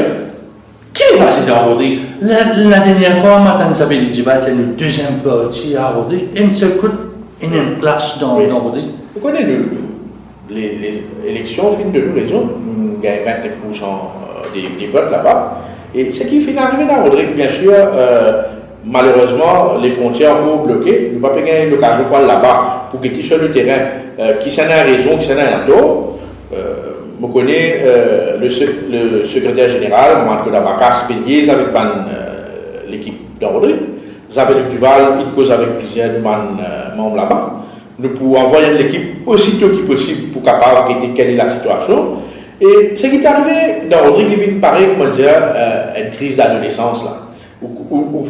Qui va s'y aborder? La dernière fois, maintenant, nous avons dit qu'il y a une deuxième partie à aborder, et une seule coup, il y a une clash dans l'aborder. Vous connaissez les élections, au fin de nous, raison, nous gagnons 29% des votes là-bas. Et ce qui fait d'arriver dans Rodrigue, bien sûr, malheureusement, les frontières sont bloquées. Nous n'avons pas gagné l'occasion de là-bas pour quitter sur le terrain qui s'en a raison, qui s'en a un tort. Je connais le secrétaire général, Marco Dabacar, spécialisé avec l'équipe de Rodrigue. Xavier Duval, il cause avec plusieurs membres là-bas. Nous pouvons envoyer l'équipe aussitôt que possible pour capable de quelle est la situation. Et ce qui est arrivé dans Rodrigue, il paraît, comment dire, une crise d'adolescence là. Où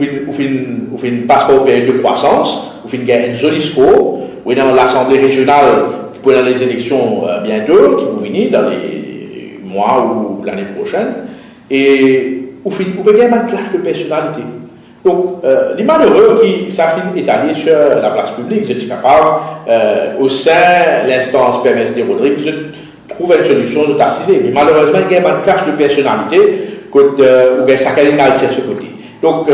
une passeport période de croissance, où une gagne un joli score, où dans l'Assemblée régionale, qui peut dans les élections bientôt, qui vont venir dans les mois ou l'année prochaine, et où peut gagner un clash de personnalité. Donc, les malheureux qui s'affirment étalés sur la place publique, je suis capable, au sein de l'instance PMSD Rodrigue, je trouve une solution, je t'assise. Mais malheureusement, il y a un clash de personnalité où il y a de ce côté. Donc,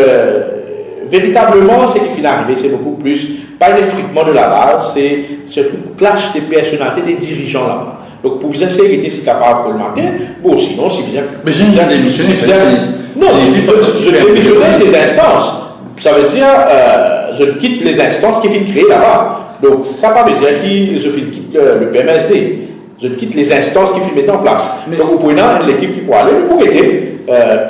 véritablement, ce qui finit arrivé, c'est beaucoup plus, pas un effritement de la base, c'est surtout un clash des personnalités des dirigeants là-bas. Donc, pour bien sécurité, c'est capable de le matin. Bon, sinon, c'est bien. Mais je viens démissionner. Non, je démissionner des instances. Ça veut dire, je quitte les instances qui finissent créées là-bas. Donc, ça ne veut pas dire que je quitte le PMSD. Je quitte les instances qui finissent mettre en place. Mais donc, vous pouvez avoir l'équipe qui peut aller, vous pouvez aider,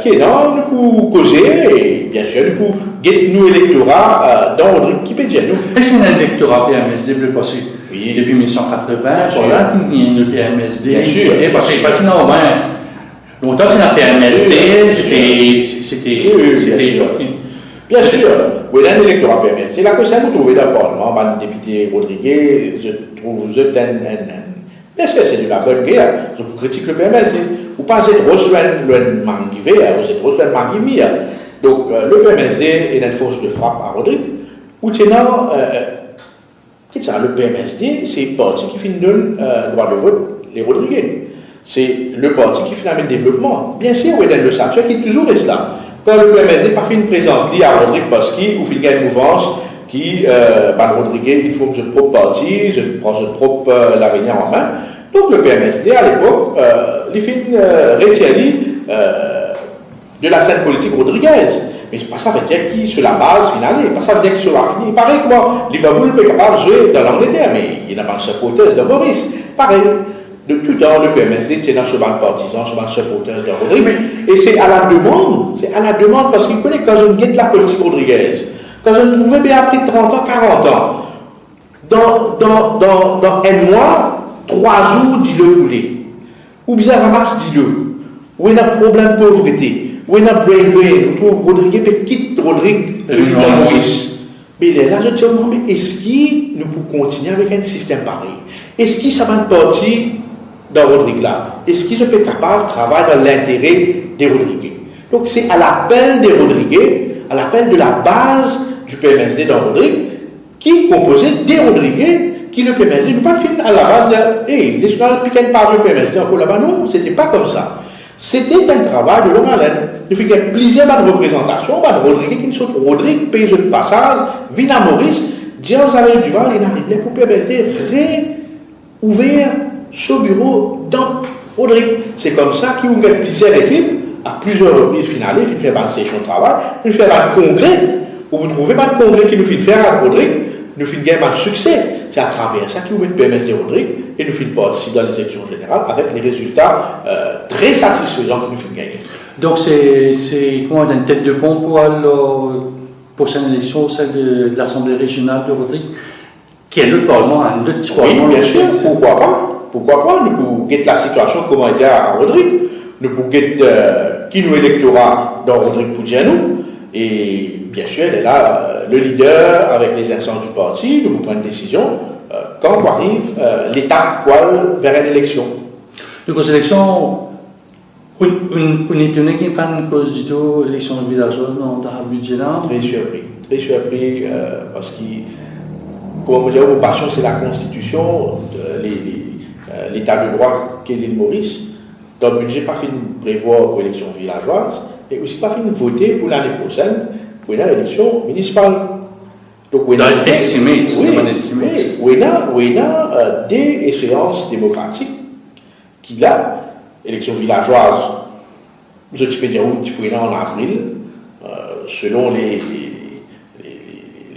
qui est là, nous pouvons causer, et bien sûr, nous pouvons guetter nous électorats dans le qui peut dire nous. Est-ce qu'il y a un électorat PMSD plus passé? Oui. Depuis 1980, voilà, il y a le PMSD. Bien sûr. Parce que sinon, longtemps que c'est la PMSD, c'était. Bien sûr, oui, un électorat PMSD. La question que vous trouvez dans le Parlement, le député Rodriguez, je trouve vous êtes bien sûr, c'est de la bonne guerre. Je vous critique le PMSD. Vous passez trop sur le mangivé, vous êtes trop sur le mangivé. Donc, le PMSD est une force de frappe à Rodrigue. Ou sinon, qu'est-ce que ça? Le PMSD, c'est le parti qui finit donne droit de vote, les Rodriguez. C'est le parti qui finit le développement. Bien sûr, oui, le statut qui est toujours resté là. Quand le PMSD n'a pas fait une présente à Rodrigue parce qu'il ou fait une mouvance qui, Rodriguez, il faut que je propre parti, je prends je propre l'avenir en main. Donc le PMSD, à l'époque, il fait retiré de la scène politique Rodriguez. Mais c'est pas ça veut dire qu'il sur la base finale, pas ça veut dire qu'il sur la finale. Pareil que moi, Liverpool peut capable de jouer dans l'Angleterre, mais il n'a pas de supporters de Maurice. Pareil. De tout temps, le PMSD tient dans ce banc partisan, ce banc supporters de Rodriguez. Et c'est à la demande, parce qu'il connaît quand je guette la politique Rodriguez. Quand je me trouvais bien après 30 ans, 40 ans, dans un mois, 3 jours, dis-le rouler. Ou bien ramasse, dis-le. Où il y a un problème de pauvreté. Où il y a un brain drain. On trouve Rodriguez, mais quitte Rodrigue de Maurice. Mais là, je te demande, mais est-ce que nous pouvons continuer avec un système pareil? Est-ce que ça va être parti dans Rodrigue là? Est-ce qu'ils sont capables de travailler dans l'intérêt des Rodriguez? Donc c'est à l'appel des Rodriguez, à l'appel de la base du PMSD dans Rodrigue, qui composait des Rodriguez, qui le PMSD ne peut pas finir à la base de hey, les gens qui ne parlent du PMSD encore là-bas. Non, c'était pas comme ça. C'était un travail de longue haleine. Il y a plusieurs représentations, Rodriguez qui ne sont Rodrigue, pays de passage, Vina Maurice, Dion Xavier Duval, il arrive pour PMSD réouvert ce bureau dans Rodrigue. C'est comme ça qu'il y a plusieurs équipes, à plusieurs reprises finales, il fait une session de travail, il fait un congrès, où vous trouvez un congrès qui nous fait faire à Rodrigue, nous finissons un succès. C'est à travers ça qui nous permet de Rodrigue et nous finissons participer dans les élections générales avec les résultats très satisfaisants que nous finissons gagner. Donc c'est comment une tête de pont pour la prochaine élection, celle de l'Assemblée régionale de Rodrigue, qui est le Parlement, un petit Parlement. Oui, bien sûr, pourquoi pas? Pourquoi pas? Nous pouvons guetter la situation comment était à Rodrigue. Nous pouvons guetter qui nous électora dans Rodrigue Poudianou. Et bien sûr, elle est là, le leader avec les instances du parti, nous pouvons prendre une décision quand arrive l'étape vers une élection. Donc, aux élections, on est étonné qu'il n'y ait pas une cause du tout élection villageoise dans le budget là. Très surpris, parce que, comme vous dire, vos passions, c'est la constitution, l'état de droit qu'est l'île Maurice. Dans le budget, pas fini de prévoir pour l'élection villageoise, et aussi pas fini de voter pour l'année prochaine pour une élection municipale. Donc, on a estimé, on a des échéances démocratiques qui, là, élection villageoise, je peux dire où tu peux en avril, selon les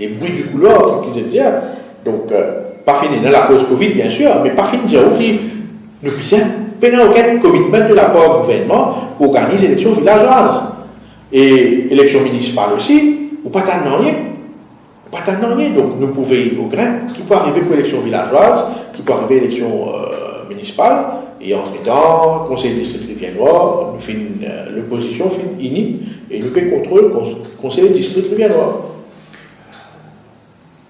bruits du couloir qui se disent. Donc, pas fini dans la cause Covid, bien sûr, mais pas fini de dire où nous puissions aucun commitment de la part du gouvernement pour organiser l'élection villageoise. Et élection municipale aussi, ou pas tant rien. Pas tant rien. Donc, nous pouvons au grain qui peut arriver pour l'élection villageoise, qui peut arriver l'élection municipale. Et entre-temps, conseil district rivière-noire, l'opposition fait INI et nous pouvons contrôler le conseil district rivière-noire.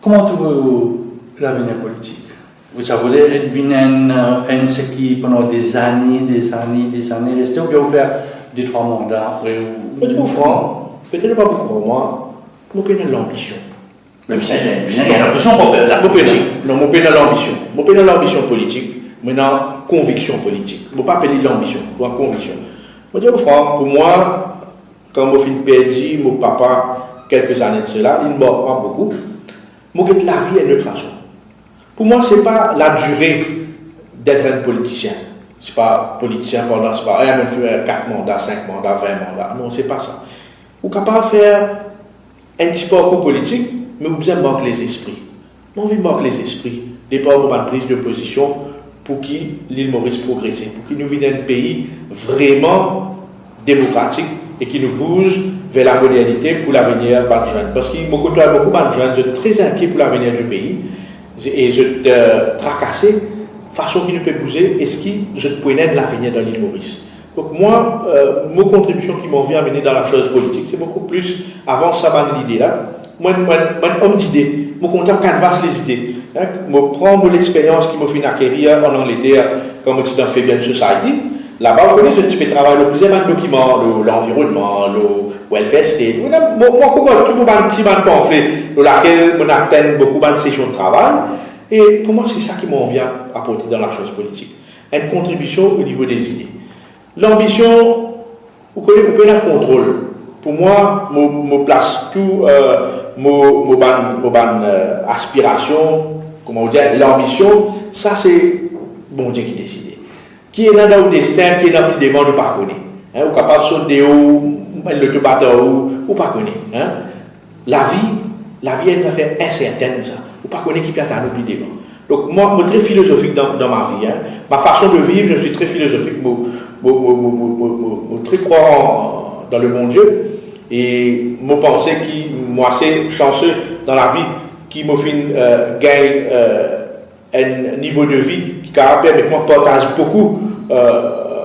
Comment trouvez-vous l'avenir politique? Vous savez, être ce qui pendant des années resté, ou bien vous faire 2-3 mandats après peut-être pas beaucoup pour moi, mais j'ai l'ambition. Même si il y a l'ambition pour faire la politique. Non, j'ai l'ambition. J'ai l'ambition politique. Maintenant, conviction politique. Je ne peux pas appeler l'ambition, je dois conviction. Je dis pour moi, quand je suis perdu, mon papa, quelques années de cela, il ne mord pas beaucoup. Je dis la vie est une autre façon. Pour moi, ce n'est pas la durée d'être un politicien. Ce n'est pas politicien pendant, ce n'est pas, même faire 4 mandats, 5 mandats, 20 mandats. Non, ce n'est pas ça. Vous êtes capable de faire un petit parcours politique, mais vous avez besoin de manquer les esprits. J'ai envie de manquer les esprits. Des pas de prise de position pour qui l'île Maurice progresse, pour qu'il nous vienne un pays vraiment démocratique et qui nous bouge vers la modernité pour l'avenir de jeunes. Parce qu'il y a beaucoup de jeunes, je suis très inquiet pour l'avenir du pays et je suis tracassé façon qui nous peut bouger et ce qui je prenais de l'avenir dans l'île Maurice. Donc moi, mon contribution qui m'en vient à mener dans la chose politique, c'est beaucoup plus avant ça l'idée là. Moi, homme d'idées, mon content canvas les idées. Je prends l'expérience qui m'a fait acquérir en Angleterre quand je suis dans Fabian Society. Là-bas, je peux travailler le plusieurs documents, l'environnement, le welfare state. Moi, tout le petit pamphlet dans lequel on atteint beaucoup de sessions de travail. Et pour moi, c'est ça qui m'en vient apporter dans la chose politique. Une contribution au niveau des idées. L'ambition, vous pouvez la contrôle. Pour moi, je place tout, mon aspiration, comment on dit, l'ambition, ça c'est bon Dieu qui décide. Qui est là dans le destin, qui est là pour devant, nous ne pas connaître. Ou capable de sauter où, le te battre ou pas connaître. La vie est une affaire incertaine, ça. Ou pas connaître qui peut être à nous devant. Donc moi, je suis très philosophique dans ma vie. Ma façon de vivre, je suis très philosophique. Je suis très croyant dans le bon Dieu. Et je pense que moi, c'est chanceux dans la vie qui me fait gagner un niveau de vie qui permet de moi partager beaucoup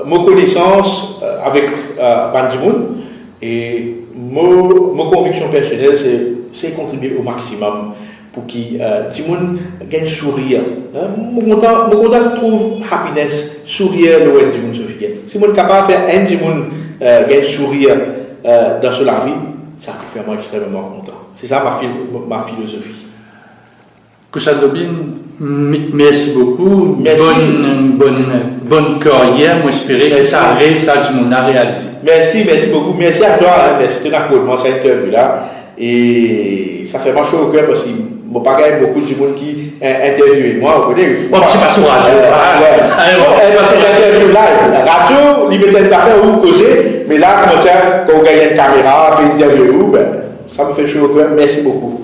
mes connaissances avec Bandimoun. Et ma conviction personnelle, c'est contribuer au maximum pour que Timoun gagne sourire. Mon content trouve happiness, sourire le web Timoun Sophie. Si je suis capable de faire un Timoun gagne sourire dans la vie, ça peut faire moi extrêmement content. C'est ça ma philosophie. Kouchad Lobin, merci beaucoup. Merci. Bonne carrière. Moi, j'espère que ça arrive, ça, tout le monde a réalisé. Merci beaucoup. Merci à toi. Merci de l'accompagnement cette interview-là. Et ça fait mal chaud au cœur parce que je n'ai pas gagné beaucoup de monde qui interviewé moi. Vous connaissez? Bon, tu passes sur radio. Parce que l'interview là, radio, il mettait une affaire où causer. Mais là, quand on gagne une caméra, puis interview, ça me fait chaud au cœur. Merci beaucoup.